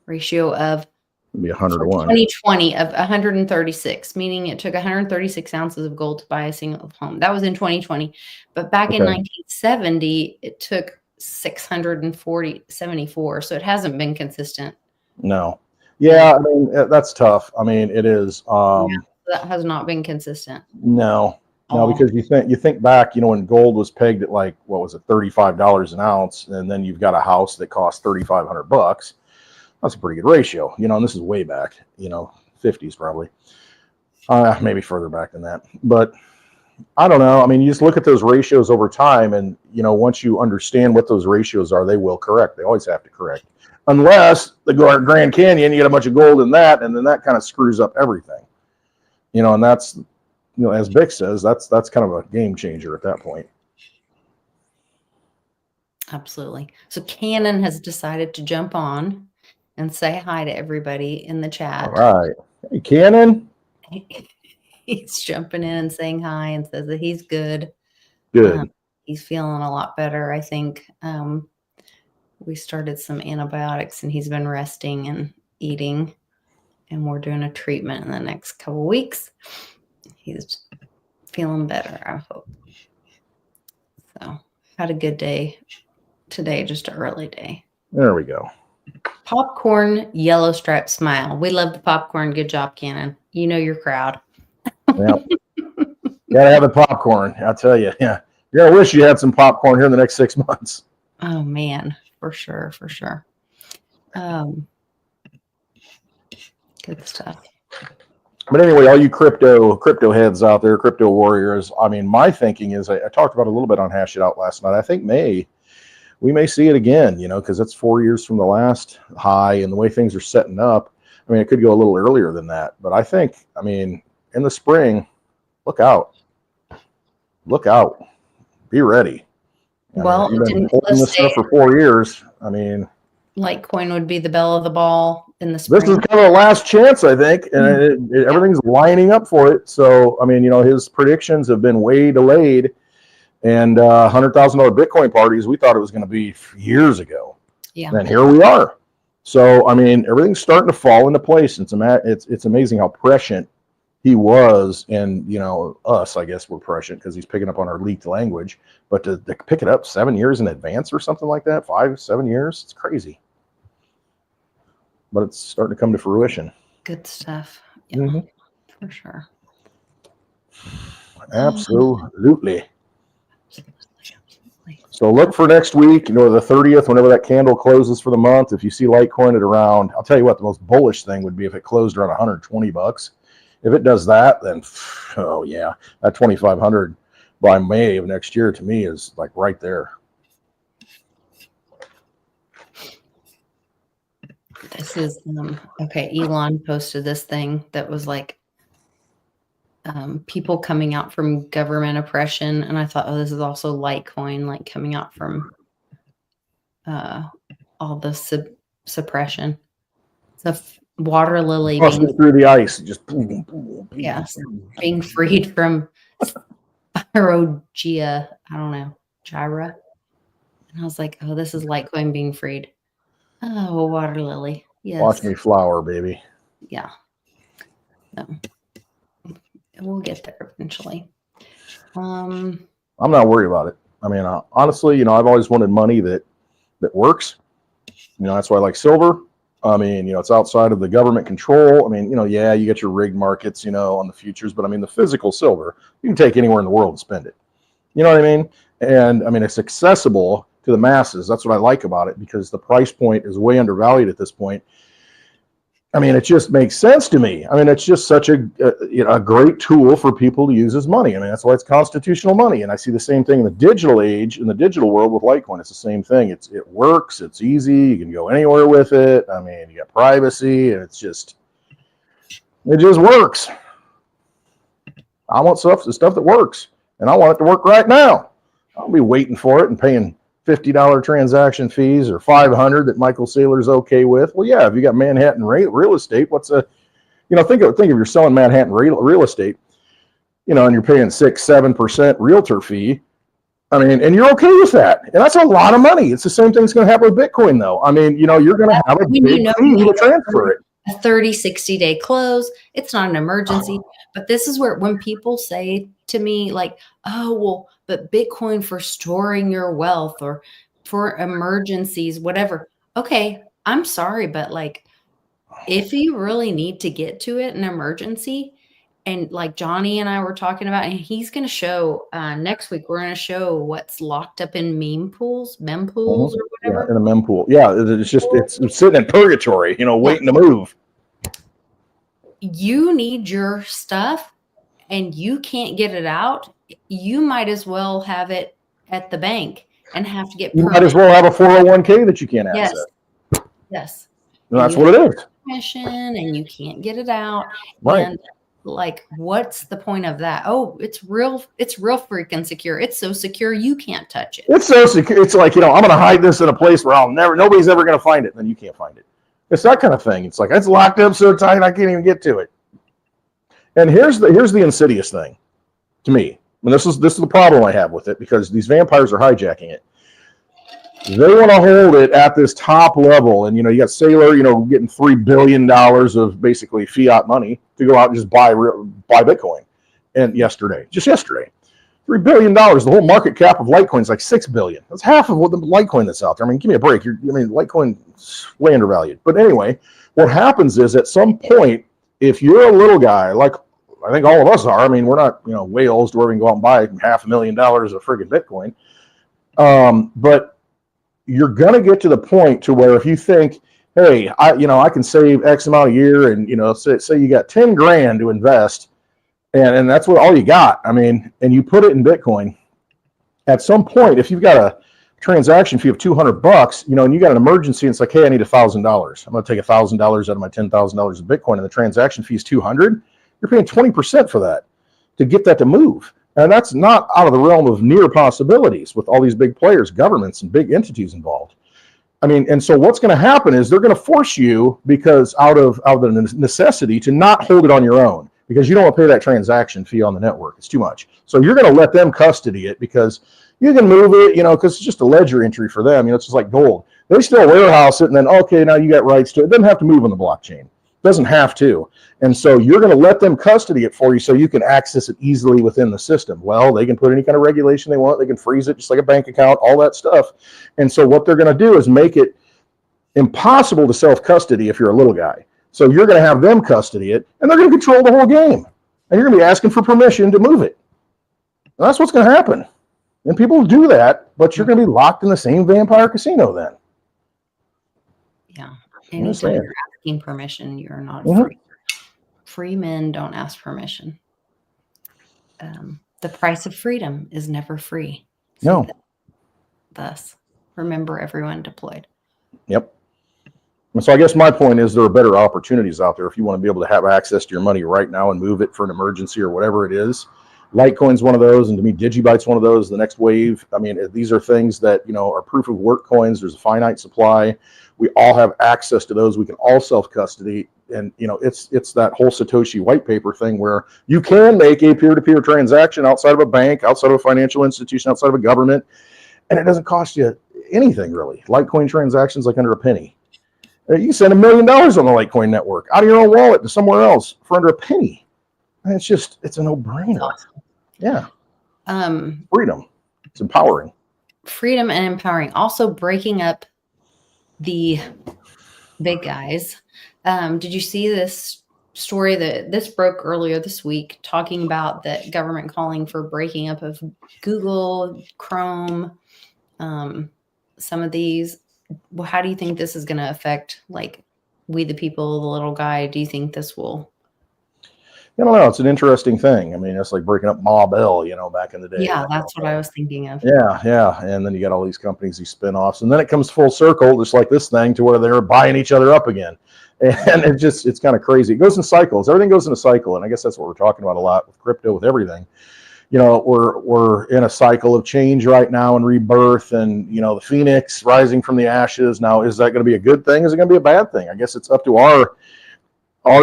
[SPEAKER 2] ratio of
[SPEAKER 3] It'd be 100 to 1.
[SPEAKER 2] 2020 of 136, meaning it took 136 ounces of gold to buy a single home. That was in 2020. But back in 1970, it took 674. So it hasn't been consistent.
[SPEAKER 3] No. Yeah, I mean, that's tough. I mean, it is.
[SPEAKER 2] That has not been consistent.
[SPEAKER 3] No, because you think back, when gold was pegged at like, what was it, $35 an ounce, and then you've got a house that costs $3,500. That's a pretty good ratio, and this is way back, 50s probably, maybe further back than that. But I don't know. I mean, you just look at those ratios over time, and once you understand what those ratios are, they will correct. They always have to correct, unless the Grand Canyon, you get a bunch of gold in that, and then that kind of screws up everything, and that's, as Vic says, that's kind of a game changer at that point.
[SPEAKER 2] Absolutely. So Cannon has decided to jump on and say hi to everybody in the chat.
[SPEAKER 3] All right. Hey, Cannon.
[SPEAKER 2] He's jumping in and saying hi and says that he's good.
[SPEAKER 3] Good.
[SPEAKER 2] He's feeling a lot better, I think. We started some antibiotics and he's been resting and eating, and we're doing a treatment in the next couple of weeks. He's feeling better, I hope. So had a good day today, just an early day.
[SPEAKER 3] There we go.
[SPEAKER 2] Popcorn, yellow stripe smile. We love the popcorn. Good job, Cannon. You know your crowd.
[SPEAKER 3] Yeah. Gotta have the popcorn. I'll tell you. Yeah. You're gonna wish you had some popcorn here in the next 6 months.
[SPEAKER 2] Oh man, for sure, for sure. Good stuff.
[SPEAKER 3] But anyway, all you crypto heads out there, crypto warriors, I mean, my thinking is, I talked about it a little bit on Hash It Out last night. I think we may see it again, because it's 4 years from the last high, and the way things are setting up, I mean, it could go a little earlier than that. But I think, in the spring, look out. Be ready.
[SPEAKER 2] Well,
[SPEAKER 3] you've been holding this stuff for 4 years. I mean,
[SPEAKER 2] Litecoin would be the bell of the ball in the spring.
[SPEAKER 3] this is kind of a last chance, I think, and everything's lining up for it. So, I mean, his predictions have been way delayed, and $100,000 Bitcoin parties, we thought it was going to be years ago.
[SPEAKER 2] Yeah.
[SPEAKER 3] And here we are. So, I mean, everything's starting to fall into place. It's amazing how prescient he was, and us, I guess, we're prescient because he's picking up on our leaked language. But to pick it up 7 years in advance or something like that, 5-7 years, it's crazy. But it's starting to come to fruition.
[SPEAKER 2] Good stuff. Yeah, for sure.
[SPEAKER 3] Absolutely. So look for next week, the 30th, whenever that candle closes for the month. If you see Litecoin at around, I'll tell you what, the most bullish thing would be if it closed around $120. If it does that, then, oh yeah, that 2,500 by May of next year to me is like right there.
[SPEAKER 2] This is okay. Elon posted this thing that was like people coming out from government oppression, and I thought, oh, this is also Litecoin, like coming out from all the suppression. The water lily
[SPEAKER 3] Crossing through the ice, just boom, boom,
[SPEAKER 2] yes, being freed from Spirogyra, Gyra. And I was like, oh, this is Litecoin being freed. Oh, water lily. Yes.
[SPEAKER 3] Watch me flower, baby.
[SPEAKER 2] Yeah. No. We'll get there eventually.
[SPEAKER 3] I'm not worried about it. I mean, honestly, I've always wanted money that works. That's why I like silver. I mean, it's outside of the government control. I mean, yeah, you get your rigged markets, on the futures, but I mean, the physical silver, you can take anywhere in the world and spend it. You know what I mean? And I mean, it's accessible to the masses. That's what I like about it, because the price point is way undervalued at this point. I mean, it just makes sense to me. I mean, it's just such a great tool for people to use as money. I mean, that's why it's constitutional money. And I see the same thing in the digital age, in the digital world with Litecoin. It's the same thing. It works. It's easy. You can go anywhere with it. I mean, you got privacy, and it just works. I want the stuff that works, and I want it to work right now. I'll be waiting for it and paying $50 transaction fees or $500 that Michael Saylor's okay with. Well, yeah, if you got Manhattan real estate, think of you're selling Manhattan real estate, and you're paying 6-7% realtor fee. I mean, and you're okay with that. And that's a lot of money. It's the same thing that's going to happen with Bitcoin, though. I mean, you're going to have a big fee to transfer it.
[SPEAKER 2] A 30, 60-day close. It's not an emergency. But this is where when people say to me like, oh, well, but Bitcoin for storing your wealth or for emergencies, whatever. Okay, I'm sorry, but like if you really need to get to it, an emergency, and like Johnny and I were talking about, and he's going to show next week, we're going to show what's locked up in mem pools or whatever.
[SPEAKER 3] Yeah, in a mem pool. Yeah, it's sitting in purgatory, waiting to move.
[SPEAKER 2] You need your stuff and you can't get it out. You might as well have it at the bank and have to get
[SPEAKER 3] You might as well have a 401k that you can't access.
[SPEAKER 2] Yes.
[SPEAKER 3] And that's what it is.
[SPEAKER 2] Permission and you can't get it out.
[SPEAKER 3] Right.
[SPEAKER 2] And like, what's the point of that? Oh, it's real freaking secure. It's so secure you can't touch it.
[SPEAKER 3] It's so secure. It's like, I'm going to hide this in a place where nobody's ever going to find it. And then you can't find it. It's that kind of thing. It's like, it's locked up so tight I can't even get to it. And here's the insidious thing to me. And this is the problem I have with it, because these vampires are hijacking it. They want to hold it at this top level. And, you got Saylor, getting $3 billion of basically fiat money to go out and just buy Bitcoin. And just yesterday, $3 billion. The whole market cap of Litecoin is like $6 billion. That's half of what the Litecoin that's out there. I mean, give me a break. Litecoin's way undervalued. But anyway, what happens is at some point, if you're a little guy, like I think all of us are, I mean, we're not, whales to where we can go out and buy $500,000 of friggin' Bitcoin. But you're going to get to the point to where if you think, hey, I can save X amount a year, and, say you got 10 grand to invest, and that's what all you got. I mean, and you put it in Bitcoin. At some point, if you've got a transaction fee of $200, and you got an emergency, and it's like, hey, I need $1,000. I'm going to take $1,000 out of my $10,000 of Bitcoin, and the transaction fee is $200. You're paying 20% for that to get that to move. And that's not out of the realm of near possibilities with all these big players, governments, and big entities involved. I mean, and so what's going to happen is they're going to force you, because out of the necessity, to not hold it on your own, because you don't want to pay that transaction fee on the network. It's too much. So you're going to let them custody it, because you can move it, because it's just a ledger entry for them. It's just like gold. They still warehouse it, and then, okay, now you got rights to it. It doesn't have to move on the blockchain. Doesn't have to. And so you're going to let them custody it for you so you can access it easily within the system. Well, they can put any kind of regulation they want. They can freeze it just like a bank account, all that stuff. And so what they're going to do is make it impossible to self-custody if you're a little guy. So you're going to have them custody it, and they're going to control the whole game. And you're going to be asking for permission to move it. And that's what's going to happen. And people do that, but you're going to be locked in the same vampire casino then.
[SPEAKER 2] Yeah. Anytime you're asking permission, you're not free. Free men don't ask permission. The price of freedom is never free.
[SPEAKER 3] No.
[SPEAKER 2] Thus, remember everyone deployed.
[SPEAKER 3] Yep. And so I guess my point is there are better opportunities out there if you want to be able to have access to your money right now and move it for an emergency or whatever it is. Litecoin's one of those, and to me, Digibyte's one of those. The next wave. I mean, these are things that are proof of work coins. There's a finite supply. We all have access to those. We can all self-custody, and it's that whole Satoshi white paper thing where you can make a peer-to-peer transaction outside of a bank, outside of a financial institution, outside of a government, and it doesn't cost you anything really. Litecoin transactions like under a penny. You can send $1 million on the Litecoin network out of your own wallet to somewhere else for under a penny. And it's a no-brainer.
[SPEAKER 2] Awesome.
[SPEAKER 3] Yeah. Freedom. It's empowering.
[SPEAKER 2] Freedom and empowering. Also breaking up the big guys. Did you see this story that this broke earlier this week, talking about the government calling for breaking up of Google, Chrome, some of these? Well, how do you think this is going to affect like We the People, the little guy, do you think this will?
[SPEAKER 3] I don't know. It's an interesting thing. I mean, it's like breaking up Ma Bell, back in the day.
[SPEAKER 2] Yeah, that's what I was thinking of.
[SPEAKER 3] Yeah. And then you got all these companies, these spinoffs, and then it comes full circle, just like this thing, to where they're buying each other up again. And it's kind of crazy. It goes in cycles. Everything goes in a cycle. And I guess that's what we're talking about a lot with crypto, with everything. We're in a cycle of change right now and rebirth, and, the Phoenix rising from the ashes. Now, is that going to be a good thing? Is it going to be a bad thing? I guess it's up to our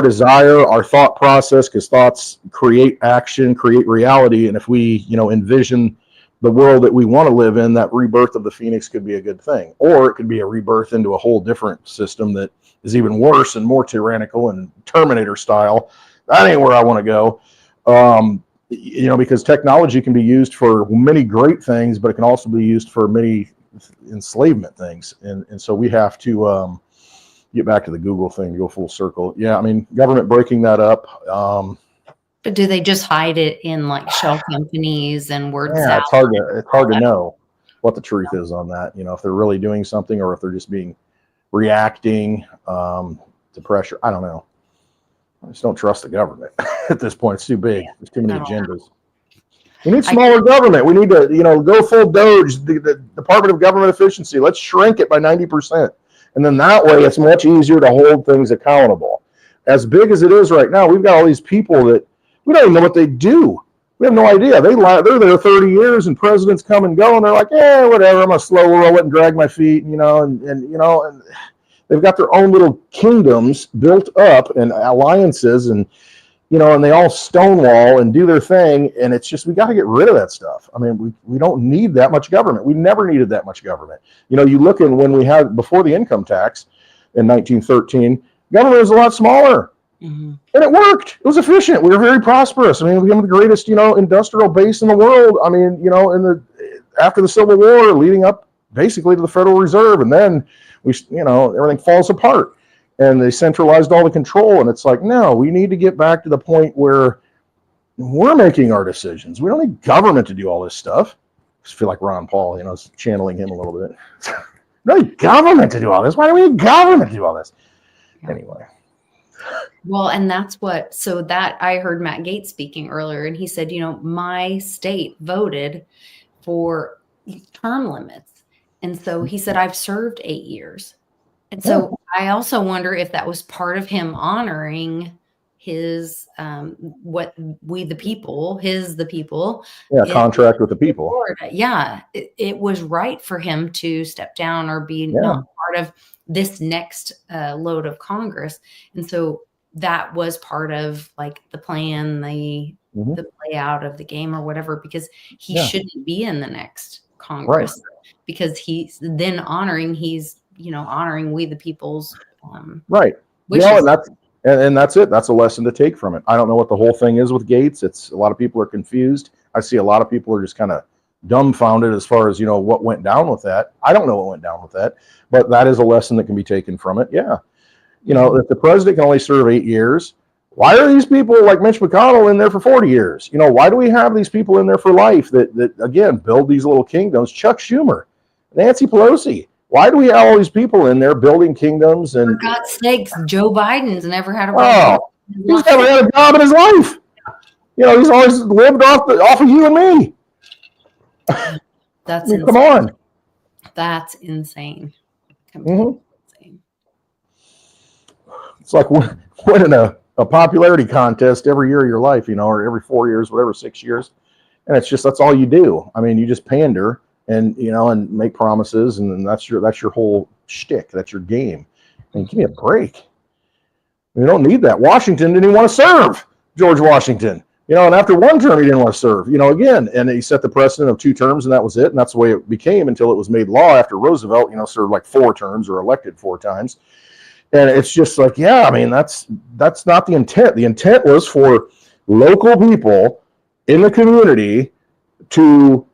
[SPEAKER 3] desire, our thought process, because thoughts create action, create reality. And if we, envision the world that we want to live in, that rebirth of the Phoenix could be a good thing. Or it could be a rebirth into a whole different system that is even worse and more tyrannical and Terminator style. That ain't where I want to go. Because technology can be used for many great things, but it can also be used for many enslavement things. And so we have to get back to the Google thing, to go full circle. Yeah, I mean, government breaking that up.
[SPEAKER 2] But do they just hide it in like shell companies and word
[SPEAKER 3] Yeah,
[SPEAKER 2] salad?
[SPEAKER 3] it's hard to know what the truth is on that. If they're really doing something or if they're just reacting to pressure. I don't know. I just don't trust the government at this point. It's too big. There's too many agendas. We need smaller government. We need to, go full Doge, the Department of Government Efficiency. Let's shrink it by 90%. And then that way it's much easier to hold things accountable. As big as it is right now, we've got all these people that we don't even know what they do. We have no idea. They're there 30 years and presidents come and go and they're like, whatever, I'm going to slow roll it and drag my feet, and they've got their own little kingdoms built up and alliances and, and they all stonewall and do their thing. And it's just, we got to get rid of that stuff. I mean, we don't need that much government. We never needed that much government. You look in when we had, before the income tax in 1913, government was a lot smaller. Mm-hmm. And it worked. It was efficient. We were very prosperous. I mean, we became the greatest, industrial base in the world. I mean, after the Civil War, leading up basically to the Federal Reserve. And then everything falls apart. And they centralized all the control. And it's like, no, we need to get back to the point where we're making our decisions. We don't need government to do all this stuff. I just feel like Ron Paul, channeling him a little bit. We don't need government to do all this. Why do we need government to do all this? Anyway.
[SPEAKER 2] Well, and that's so that I heard Matt Gaetz speaking earlier, and he said, my state voted for term limits. And so he said, I've served 8 years. And so I also wonder if that was part of him honoring his, what we the people, the people.
[SPEAKER 3] Yeah, contract with the people.
[SPEAKER 2] Florida. Yeah, it was right for him to step down or be not part of this next load of Congress. And so that was part of like the plan, the play out of the game or whatever, because he shouldn't be in the next Congress because he's then honoring we the people's
[SPEAKER 3] right.
[SPEAKER 2] wishes.
[SPEAKER 3] And that's it. That's a lesson to take from it. I don't know what the whole thing is with Gaetz. It's a lot of people are confused. I see a lot of people are just kind of dumbfounded as far as what went down with that. I don't know what went down with that, but that is a lesson that can be taken from it. Yeah. If the president can only serve 8 years, why are these people like Mitch McConnell in there for 40 years? Why do we have these people in there for life that again, build these little kingdoms? Chuck Schumer, Nancy Pelosi. Why do we have all these people in there building kingdoms? And
[SPEAKER 2] for God's sakes, Joe Biden's never had a
[SPEAKER 3] he's never had a job in his life. He's always lived off of you and me.
[SPEAKER 2] That's
[SPEAKER 3] come on.
[SPEAKER 2] That's insane.
[SPEAKER 3] Mm-hmm. Insane. It's like winning a popularity contest every year of your life, or every 4 years, whatever, 6 years. And it's just, that's all you do. I mean, you just pander and, and make promises. And that's your whole shtick. That's your game. And give me a break. We don't need that. Washington didn't even want to serve. George Washington. And after one term, he didn't want to serve, again, and he set the precedent of 2 terms and that was it. And that's the way it became until it was made law after Roosevelt, served like 4 terms or elected 4 times. And it's just like, I mean, that's not the intent. The intent was for local people in the community who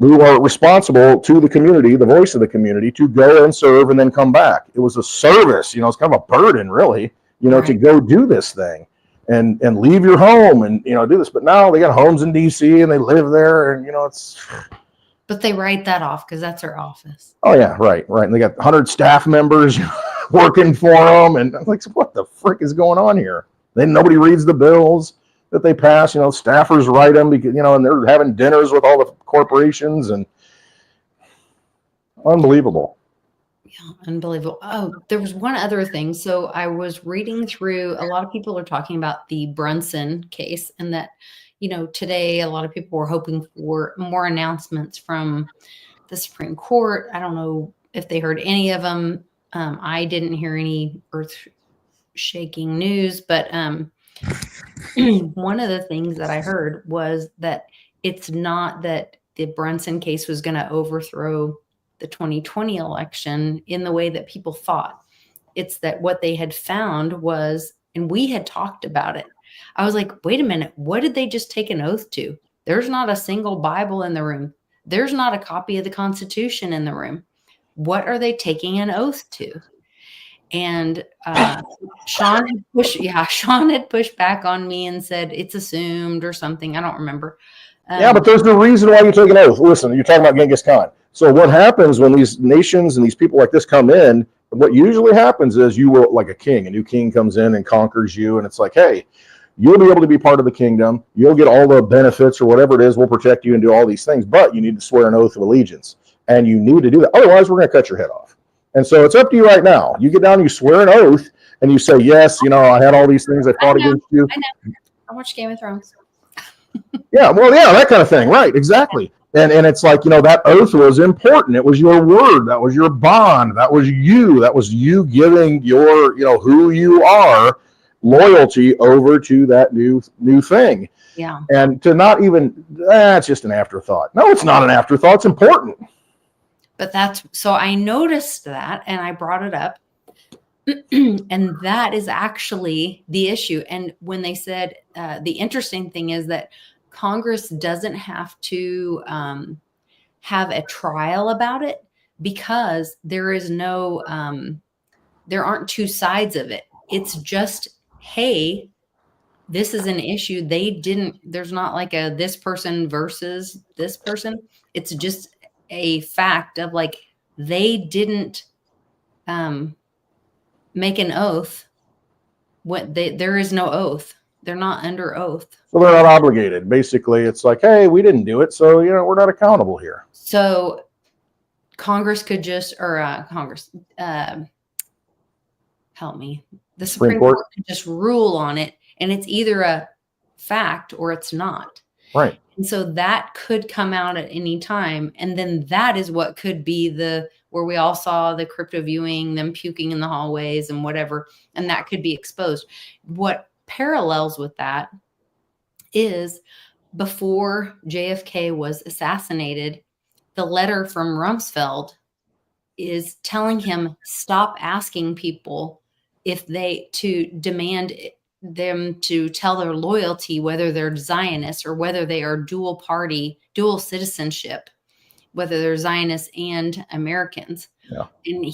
[SPEAKER 3] are responsible to the community, the voice of the community, to go and serve and then come back. It was a service, it's kind of a burden really, to go do this thing. And leave your home and do this, but now they got homes in DC and they live there, and it's.
[SPEAKER 2] But they write that off because that's their office.
[SPEAKER 3] Oh yeah, right. And they got 100 staff members. working for them. And I'm like, what the frick is going on here? Then nobody reads the bills that they pass. You know, staffers write them because, you know, and they're having dinners with all the corporations, and unbelievable.
[SPEAKER 2] Yeah, unbelievable. Oh, there was one other thing. So I was reading through, a lot of people are talking about the Brunson case, and that, you know, today a lot of people were hoping for more announcements from the Supreme Court. I don't know if they heard any of them. I didn't hear any earth-shaking news, but one of the things that I heard was that it's not that the Brunson case was going to overthrow the 2020 election in the way that people thought. It's that what they had found was, and we had talked about it. I was like, wait a minute, what did they just take an oath to? There's not a single Bible in the room. There's not a copy of the Constitution in the room. What are they taking an oath to? And Sean had pushed back on me and said it's assumed or something. I don't remember.
[SPEAKER 3] Yeah, but there's no reason why you take an oath. Listen, you're talking about Genghis Khan. So what happens when these nations and these people like this come in, what usually happens is you will, like a king, a new king comes in and conquers you, and it's like, hey, you'll be able to be part of the kingdom. You'll get all the benefits or whatever it is. We'll protect you and do all these things, but you need to swear an oath of allegiance, and you need to do that. Otherwise, we're going to cut your head off. And so it's up to you right now. You get down, you swear an oath, and you say, yes, you know, I had all these things I fought against you.
[SPEAKER 2] I know. I watched Game of Thrones.
[SPEAKER 3] Yeah, well, yeah, that kind of thing. Right, exactly. And it's like, you know, that oath was important. It was your word. That was your bond. That was you. That was you giving your, you know, who you are, loyalty over to that new thing.
[SPEAKER 2] Yeah.
[SPEAKER 3] And to not even, it's just an afterthought. No, it's not an afterthought. It's important.
[SPEAKER 2] But so I noticed that and I brought it up. And that is actually the issue. And when they said, the interesting thing is that Congress doesn't have to have a trial about it, because there is no, there aren't two sides of it. It's just, hey, this is an issue. There's not like a this person versus this person. It's just a fact of like, they didn't make an oath. There is no oath. They're not under oath.
[SPEAKER 3] So they're not obligated. Basically, it's like, hey, we didn't do it, so, you know, we're not accountable here.
[SPEAKER 2] So Congress could just, help me. The Supreme Court could just rule on it, and it's either a fact or it's not.
[SPEAKER 3] Right.
[SPEAKER 2] And so that could come out at any time. And then that is what could be where we all saw the crypto viewing, them puking in the hallways and whatever. And that could be exposed. What parallels with that is, before JFK was assassinated, the letter from Rumsfeld is telling him, stop asking people to demand them to tell their loyalty, whether they're Zionists or whether they are dual citizenship, whether they're Zionists and Americans.
[SPEAKER 3] Yeah.
[SPEAKER 2] And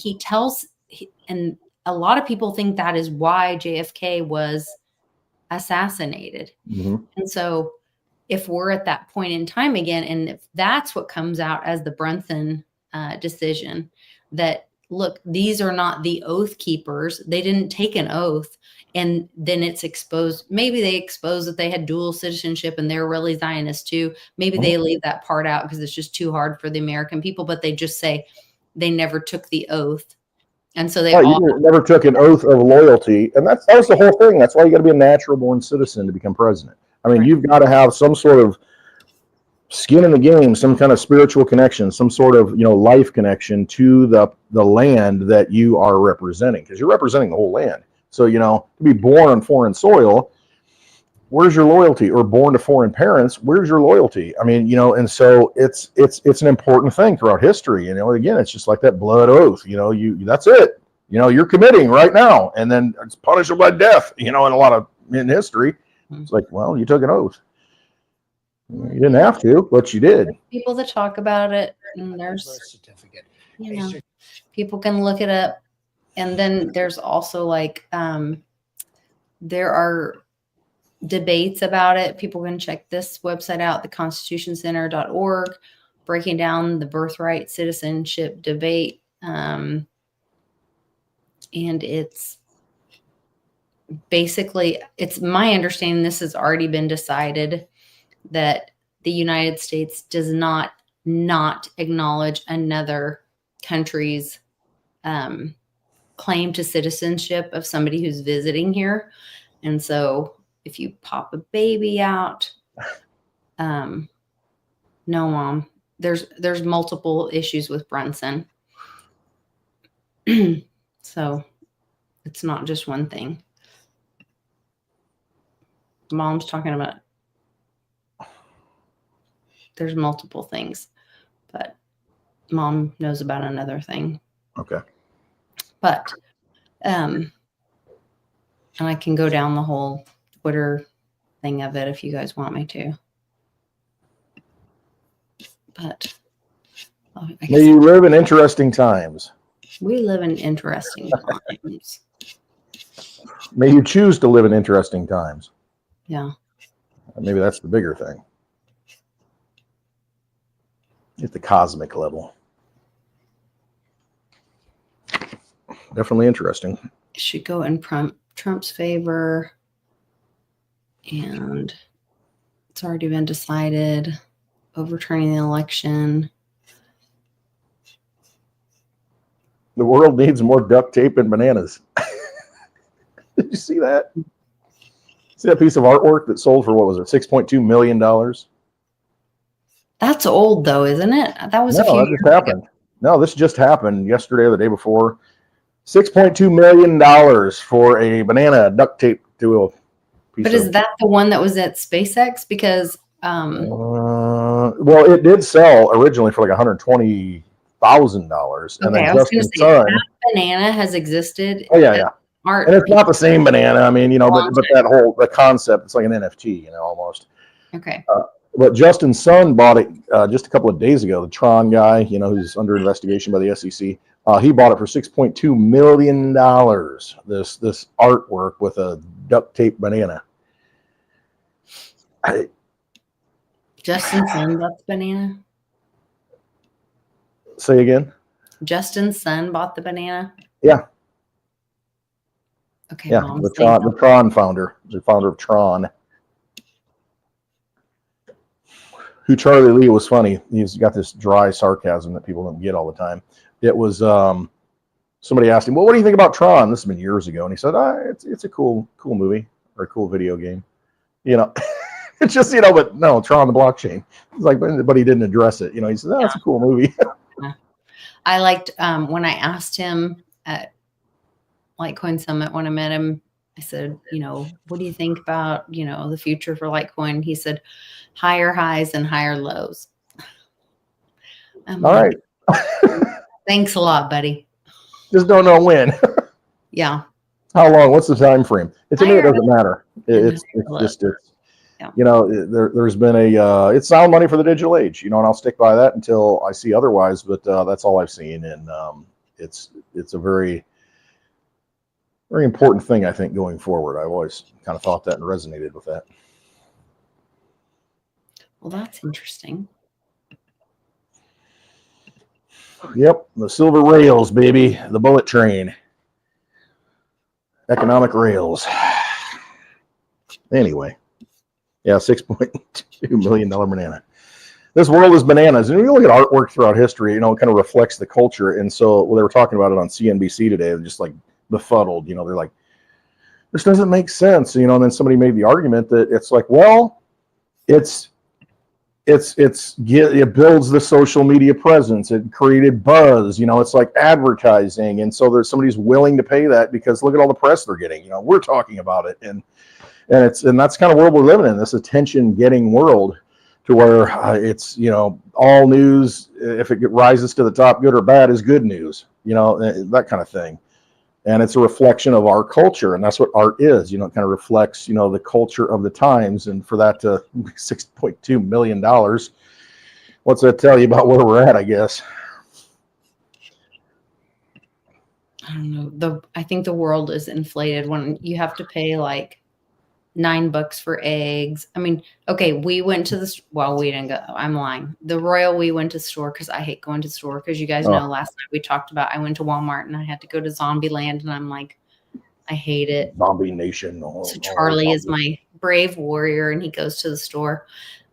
[SPEAKER 2] and a lot of people think that is why JFK was assassinated.
[SPEAKER 3] Mm-hmm.
[SPEAKER 2] And so if we're at that point in time again, and if that's what comes out as the Brunson decision, that look, these are not the oath keepers. They didn't take an oath. And then it's exposed. Maybe they expose that they had dual citizenship and they're really Zionist too. Maybe they leave that part out because it's just too hard for the American people, but they just say they never took the oath. And so
[SPEAKER 3] you never took an oath of loyalty. And that was the whole thing. That's why you got to be a natural born citizen to become president. I mean, You've got to have some sort of skin in the game, some kind of spiritual connection, some sort of, life connection to the land that you are representing, because you're representing the whole land. So, to be born on foreign soil, where's your loyalty? Or born to foreign parents, where's your loyalty? I mean, and so it's an important thing throughout history. Again, it's just like that blood oath. That's it. You're committing right now, and then it's punishable by death. In history, it's like, well, you took an oath. You didn't have to, but you did.
[SPEAKER 2] People that talk about it, and there's
[SPEAKER 8] certificate.
[SPEAKER 2] People can look it up. And then there's also there are debates about it. People can check this website out, theconstitutioncenter.org, breaking down the birthright citizenship debate. And and it's basically, it's my understanding this has already been decided that the United States does not acknowledge another country's claim to citizenship of somebody who's visiting here. And so if you pop a baby out, no, Mom, there's multiple issues with Brunson. So it's not just one thing. Mom's talking about there's multiple things, but Mom knows about another thing.
[SPEAKER 3] Okay.
[SPEAKER 2] But and I can go down the whole Twitter thing of it if you guys want me to. But I
[SPEAKER 3] May
[SPEAKER 2] guess
[SPEAKER 3] you live in interesting times.
[SPEAKER 2] we live in interesting times.
[SPEAKER 3] May you choose to live in interesting times.
[SPEAKER 2] Yeah.
[SPEAKER 3] Maybe that's the bigger thing. At the cosmic level. Definitely interesting.
[SPEAKER 2] It should go in Trump's favor. And it's already been decided. Overturning the election.
[SPEAKER 3] The world needs more duct tape and bananas. Did you see that? See that piece of artwork that sold for, what was it, $6.2 million?
[SPEAKER 2] That's old though, isn't it? That was a few
[SPEAKER 3] that
[SPEAKER 2] years
[SPEAKER 3] just happened. No, this just happened yesterday or the day before. $6.2 million for a banana duct tape to a piece
[SPEAKER 2] But is that the one that was at SpaceX? Because
[SPEAKER 3] well, it did sell originally for like $120,000, and then
[SPEAKER 2] I was going to
[SPEAKER 3] Justin
[SPEAKER 2] say
[SPEAKER 3] Sun.
[SPEAKER 2] that banana has existed.
[SPEAKER 3] Oh yeah.
[SPEAKER 2] Art,
[SPEAKER 3] And it's not the same banana. I mean, but the concept, it's like an NFT, almost.
[SPEAKER 2] Okay.
[SPEAKER 3] But Justin Sun bought it just a couple of days ago. The Tron guy, who's under investigation by the SEC, he bought it for $6.2 million. This artwork with a duct tape banana.
[SPEAKER 2] Justin Sun bought the banana.
[SPEAKER 3] Say again.
[SPEAKER 2] Justin's son bought the banana.
[SPEAKER 3] Yeah.
[SPEAKER 2] Okay.
[SPEAKER 3] Yeah,
[SPEAKER 2] Mom,
[SPEAKER 3] the Tron founder, the founder of Tron. Who Charlie Lee was funny. He's got this dry sarcasm that people don't get all the time. It was somebody asked him, "Well, what do you think about Tron?" This has been years ago, and he said, "It's a cool movie or a cool video game." It's just but no, Tron the blockchain. He's like, but he didn't address it. He said, "That's a cool movie."
[SPEAKER 2] I liked when I asked him at Litecoin Summit when I met him. I said, what do you think about the future for Litecoin? He said, higher highs and higher lows.
[SPEAKER 3] All right.
[SPEAKER 2] Thanks a lot, buddy.
[SPEAKER 3] Just don't know when.
[SPEAKER 2] Yeah.
[SPEAKER 3] How long? What's the time frame? To me, it doesn't matter. It's there's been it's sound money for the digital age, and I'll stick by that until I see otherwise. But that's all I've seen, and it's a very, very important thing, I think, going forward. I've always kind of thought that and resonated with that.
[SPEAKER 2] Well, that's interesting.
[SPEAKER 3] Yep, the silver rails, baby, the bullet train, economic rails. Anyway. Yeah, $6.2 million banana. This world is bananas. And when you look at artwork throughout history, it kind of reflects the culture. And so they were talking about it on CNBC today. They're just like befuddled. They're like, this doesn't make sense. And then somebody made the argument that it's like, well, it builds the social media presence. It created buzz. It's like advertising. And so there's somebody's willing to pay that because look at all the press they're getting. We're talking about it. And that's kind of world we're living in, this attention-getting world, to where it's all news, if it rises to the top, good or bad, is good news. That kind of thing, and it's a reflection of our culture, and that's what art is. It kind of reflects the culture of the times, and for that to $6.2 million, what's that tell you about where we're at? I guess.
[SPEAKER 2] I don't know. I think the world is inflated when you have to pay like $9 for eggs. I mean, okay, we went to the, well, we didn't go. I'm lying. The Royal, we went to the store because I hate going to the store because you guys know last night we talked about I went to Walmart and I had to go to Zombieland and I'm like, I hate it.
[SPEAKER 3] Zombie Nation.
[SPEAKER 2] So Charlie is my brave warrior and he goes to the store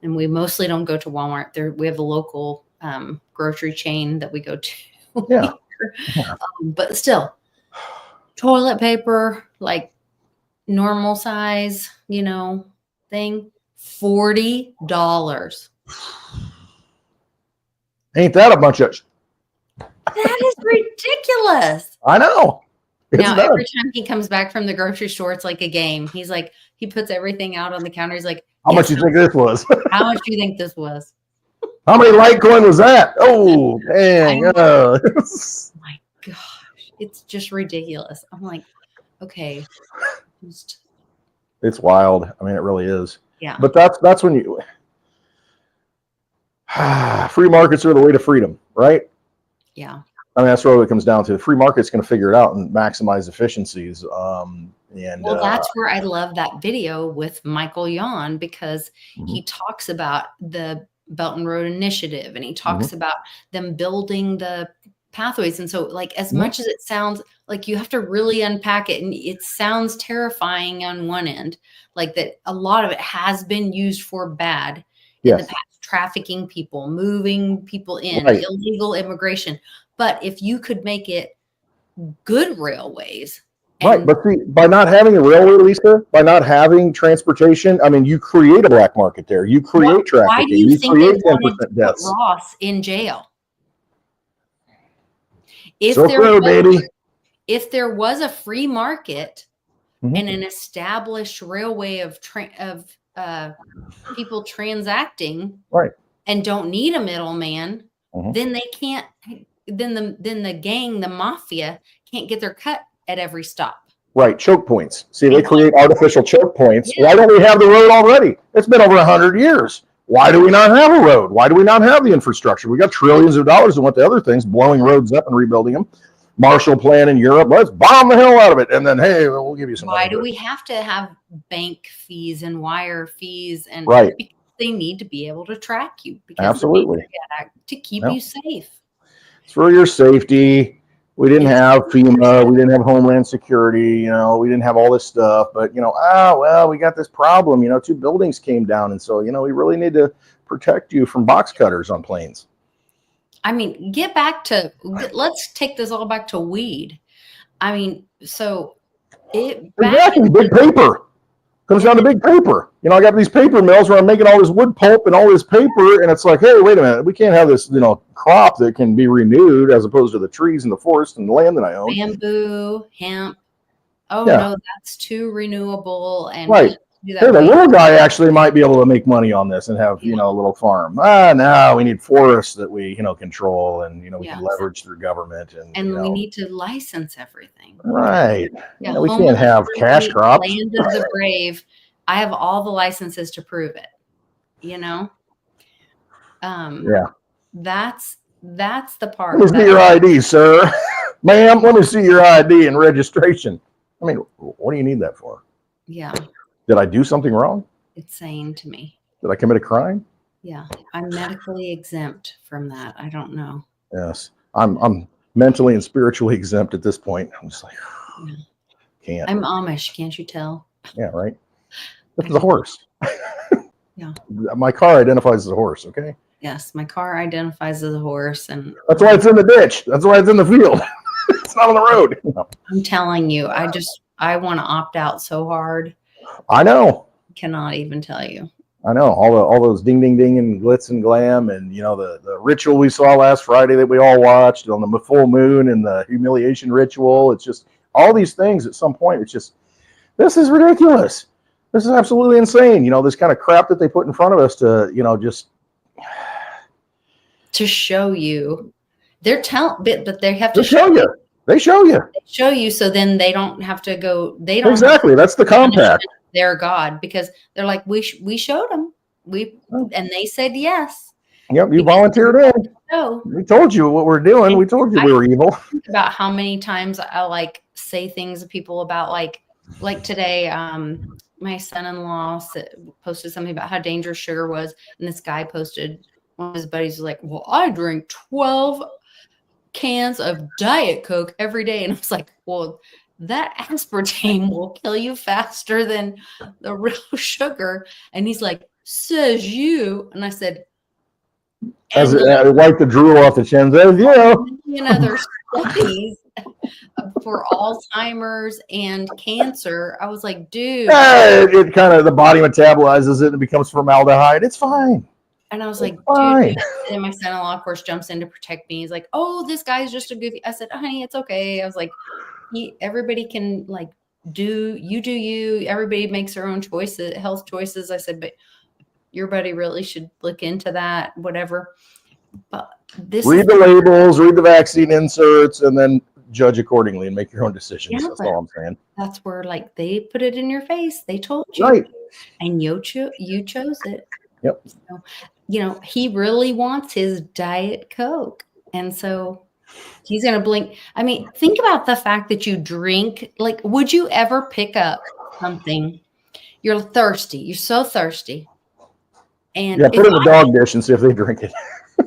[SPEAKER 2] and we mostly don't go to Walmart. There we have a local grocery chain that we go to.
[SPEAKER 3] Yeah.
[SPEAKER 2] But still, toilet paper, like normal size, you know, thing, $40.
[SPEAKER 3] Ain't that a bunch of?
[SPEAKER 2] That is ridiculous.
[SPEAKER 3] I know. It's
[SPEAKER 2] Now,
[SPEAKER 3] nuts.
[SPEAKER 2] every time he comes back from the grocery store, it's like a game. He's like, he puts everything out on the counter. He's like,
[SPEAKER 3] How much you think this was?
[SPEAKER 2] how much do you think this was?
[SPEAKER 3] How many Litecoin was that? Oh, dang.
[SPEAKER 2] My gosh, it's just ridiculous. I'm like, okay.
[SPEAKER 3] It's wild. I mean, it really is.
[SPEAKER 2] Yeah.
[SPEAKER 3] But that's when you free markets are the way to freedom, right?
[SPEAKER 2] Yeah.
[SPEAKER 3] I mean, that's really what it comes down to. The free market's going to figure it out and maximize efficiencies. And
[SPEAKER 2] well, that's where I love that video with Michael Yon because he talks about the Belt and Road Initiative and he talks about them building the pathways. And so like as much as it sounds like you have to really unpack it and it sounds terrifying on one end, like that a lot of it has been used for bad in the past, trafficking people, moving people in, illegal immigration. But if you could make it good railways.
[SPEAKER 3] Right. But see, by not having a railway, Lisa, by not having transportation, I mean, you create a black market there. You create trafficking.
[SPEAKER 2] Why do you think
[SPEAKER 3] create
[SPEAKER 2] they wanted to
[SPEAKER 3] 10% deaths.
[SPEAKER 2] put Ross in jail? If there was a free market and an established railway of people transacting and don't need a middleman, then they can't. Then the gang, the mafia, can't get their cut at every stop.
[SPEAKER 3] Right, choke points. See, they create artificial choke points. Why don't we have the road already? It's been over 100 years. Why do we not have a road? Why do we not have the infrastructure? We got trillions of dollars and went to other things, blowing roads up and rebuilding them. Marshall Plan in Europe, let's bomb the hell out of it. And then, hey, we'll give you some money.
[SPEAKER 2] Why do we have to have bank fees and wire fees? And because they need to be able to track you. Because
[SPEAKER 3] absolutely.
[SPEAKER 2] To keep you safe.
[SPEAKER 3] It's for your safety. We didn't have FEMA. We didn't have Homeland Security. You know, we didn't have all this stuff. But, you know, well, we got this problem. You know, 2 buildings came down. And so, you know, we really need to protect you from box cutters on planes.
[SPEAKER 2] I mean, let's take this all back to weed. I mean, so
[SPEAKER 3] exactly, big paper. Comes down to big paper. You know, I got these paper mills where I'm making all this wood pulp and all this paper, and it's like, hey, wait a minute, we can't have this, you know, crop that can be renewed as opposed to the trees and the forest and the land that I own.
[SPEAKER 2] Bamboo, hemp. Oh no, that's too renewable and do that.
[SPEAKER 3] Hey, the little guy actually might be able to make money on this and have, you know, a little farm. No, we need forests that we, you know, control and, you know, we can leverage through government and
[SPEAKER 2] we need to license everything.
[SPEAKER 3] Right.
[SPEAKER 2] Yeah,
[SPEAKER 3] we can't have cash crops.
[SPEAKER 2] Land of the brave. I have all the licenses to prove it. You know? That's the part.
[SPEAKER 3] Let me see your ID, sir. Ma'am, let me see your ID and registration. I mean, what do you need that for?
[SPEAKER 2] Yeah.
[SPEAKER 3] Did I do something wrong?
[SPEAKER 2] It's saying to me.
[SPEAKER 3] Did I commit a crime?
[SPEAKER 2] Yeah. I'm medically exempt from that. I don't know.
[SPEAKER 3] Yes. I'm mentally and spiritually exempt at this point. I'm just like, can't.
[SPEAKER 2] I'm Amish. Can't you tell?
[SPEAKER 3] Yeah, right. This is a horse.
[SPEAKER 2] Yeah.
[SPEAKER 3] My car identifies as a horse, okay?
[SPEAKER 2] Yes. My car identifies as a horse. And
[SPEAKER 3] that's why it's in the ditch. That's why it's in the field. It's not on the road. No.
[SPEAKER 2] I'm telling you, I want to opt out so hard.
[SPEAKER 3] I know.
[SPEAKER 2] Cannot even tell you.
[SPEAKER 3] I know all those ding ding ding and glitz and glam and you know the ritual we saw last Friday that we all watched on the full moon and the humiliation ritual. It's just all these things at some point. It's just this is ridiculous. This is absolutely insane. You know, this kind of crap that they put in front of us to, you know, just to
[SPEAKER 2] show you. They're but they have to
[SPEAKER 3] show you. They show you.
[SPEAKER 2] They show you so then they don't have to go. They don't
[SPEAKER 3] exactly. That's the compact.
[SPEAKER 2] Their God, because they're like we showed them and they said yes.
[SPEAKER 3] Yep, you volunteered in.
[SPEAKER 2] No,
[SPEAKER 3] we told you what we're doing. We told you we were evil.
[SPEAKER 2] Think about how many times I like say things to people about like today. my son-in-law posted something about how dangerous sugar was, and this guy posted, one of his buddies was like, well, I drink 12 cans of Diet Coke every day. And I was like, well, that aspartame will kill you faster than the real sugar. And he's like, says you. And I said,
[SPEAKER 3] As it wipe the drool off the chin, says you.
[SPEAKER 2] There's studies for Alzheimer's and cancer. I was like, dude.
[SPEAKER 3] It kind of, the body metabolizes it and it becomes formaldehyde. It's fine.
[SPEAKER 2] And I was like,
[SPEAKER 3] fine.
[SPEAKER 2] Dude. And my son-in-law, of course, jumps in to protect me. He's like, oh, this guy's just a goofy. I said, honey, it's okay. I was like, everybody can like do you. Everybody makes their own choices, health choices. I said, but your buddy really should look into that, whatever. But read
[SPEAKER 3] the labels, read the vaccine inserts, and then judge accordingly and make your own decisions.
[SPEAKER 2] Yeah,
[SPEAKER 3] that's all I'm saying.
[SPEAKER 2] That's where like they put it in your face. They told you,
[SPEAKER 3] right?
[SPEAKER 2] And you chose it.
[SPEAKER 3] Yep.
[SPEAKER 2] So, he really wants his Diet Coke, and so he's gonna blink. I mean, think about the fact that you drink. Like, would you ever pick up something? You're thirsty. You're so thirsty. And
[SPEAKER 3] put it in the dog dish and see if they drink it.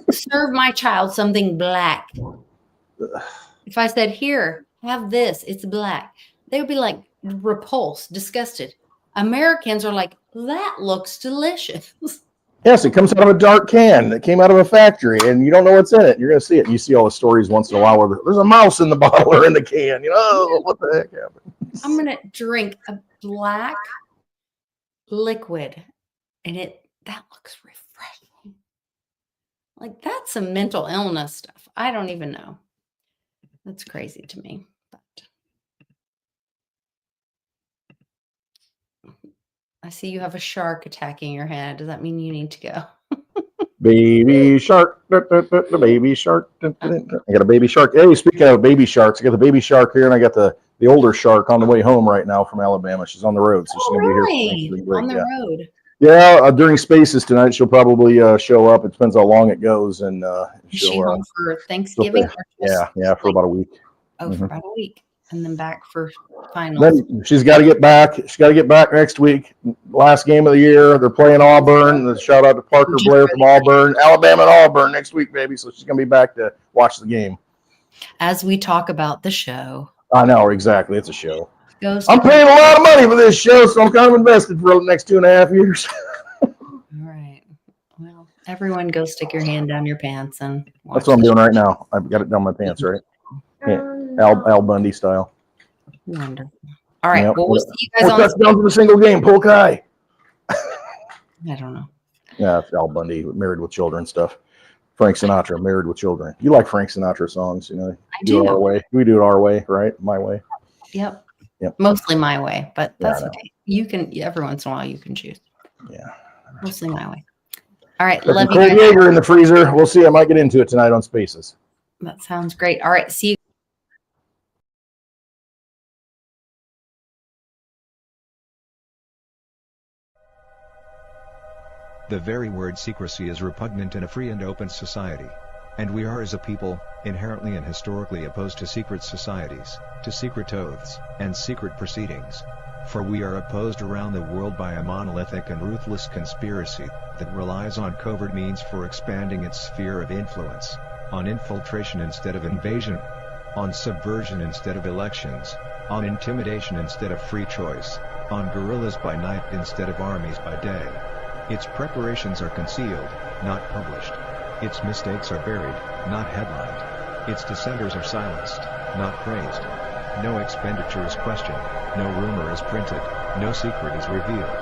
[SPEAKER 2] Serve my child something black. If I said, here, have this, it's black, they would be like repulsed, disgusted. Americans are like, that looks delicious.
[SPEAKER 3] Yes, it comes out of a dark can that came out of a factory, and you don't know what's in it. You're going to see it. You see all the stories once in a while where there's a mouse in the bottle or in the can. What the heck happened?
[SPEAKER 2] I'm going to drink a black liquid, and that looks refreshing. Like, that's some mental illness stuff. I don't even know. That's crazy to me. But I see you have a shark attacking your head. Does that mean you need to go?
[SPEAKER 3] Baby shark, the baby shark. I got a baby shark. Hey, speaking of baby sharks, I got the baby shark here, and I got the older shark on the way home right now from Alabama. She's on the road, so she's going to be here.
[SPEAKER 2] On the road.
[SPEAKER 3] Yeah, during Spaces tonight, she'll probably show up. It depends how long it goes, and
[SPEAKER 2] is she home for Thanksgiving?
[SPEAKER 3] Yeah, for about a week.
[SPEAKER 2] Oh, for about a week, and then back for finals.
[SPEAKER 3] Then she's got to get back. She's got to get back next week. Last game of the year. They're playing Auburn. Shout out to Parker Blair from Auburn, Alabama and Auburn next week, baby. So she's gonna be back to watch the game. As we talk about the show. I know, exactly. It's a show. I'm paying a lot of money for this show, so I'm kind of invested for the next 2.5 years.
[SPEAKER 2] All right. Well, everyone go stick your hand down your pants and watch.
[SPEAKER 3] That's what I'm doing right now. I've got it down my pants, right? Yeah. Al Bundy style.
[SPEAKER 2] Wonderful. All right. Yep. Well, we'll see you guys on
[SPEAKER 3] touchdowns in a single game. Pull Kai.
[SPEAKER 2] I don't know.
[SPEAKER 3] Yeah, it's Al Bundy, Married with Children stuff. Frank Sinatra, Married with Children. You like Frank Sinatra songs, I do it our way. We do it our way, right? My way.
[SPEAKER 2] Yep. Mostly my way, but that's okay. You can every once in a while you can choose.
[SPEAKER 3] Yeah.
[SPEAKER 2] Mostly my way. All right.
[SPEAKER 3] Love you. Cold Jaeger in the freezer. We'll see. I might get into it tonight on Spaces.
[SPEAKER 2] That sounds great. All right. See you.
[SPEAKER 1] The very word secrecy is repugnant in a free and open society. And we are as a people, inherently and historically opposed to secret societies, to secret oaths, and secret proceedings. For we are opposed around the world by a monolithic and ruthless conspiracy that relies on covert means for expanding its sphere of influence, on infiltration instead of invasion, on subversion instead of elections, on intimidation instead of free choice, on guerrillas by night instead of armies by day. Its preparations are concealed, not published. Its mistakes are buried, not headlined. Its dissenters are silenced, not praised. No expenditure is questioned, no rumor is printed, no secret is revealed.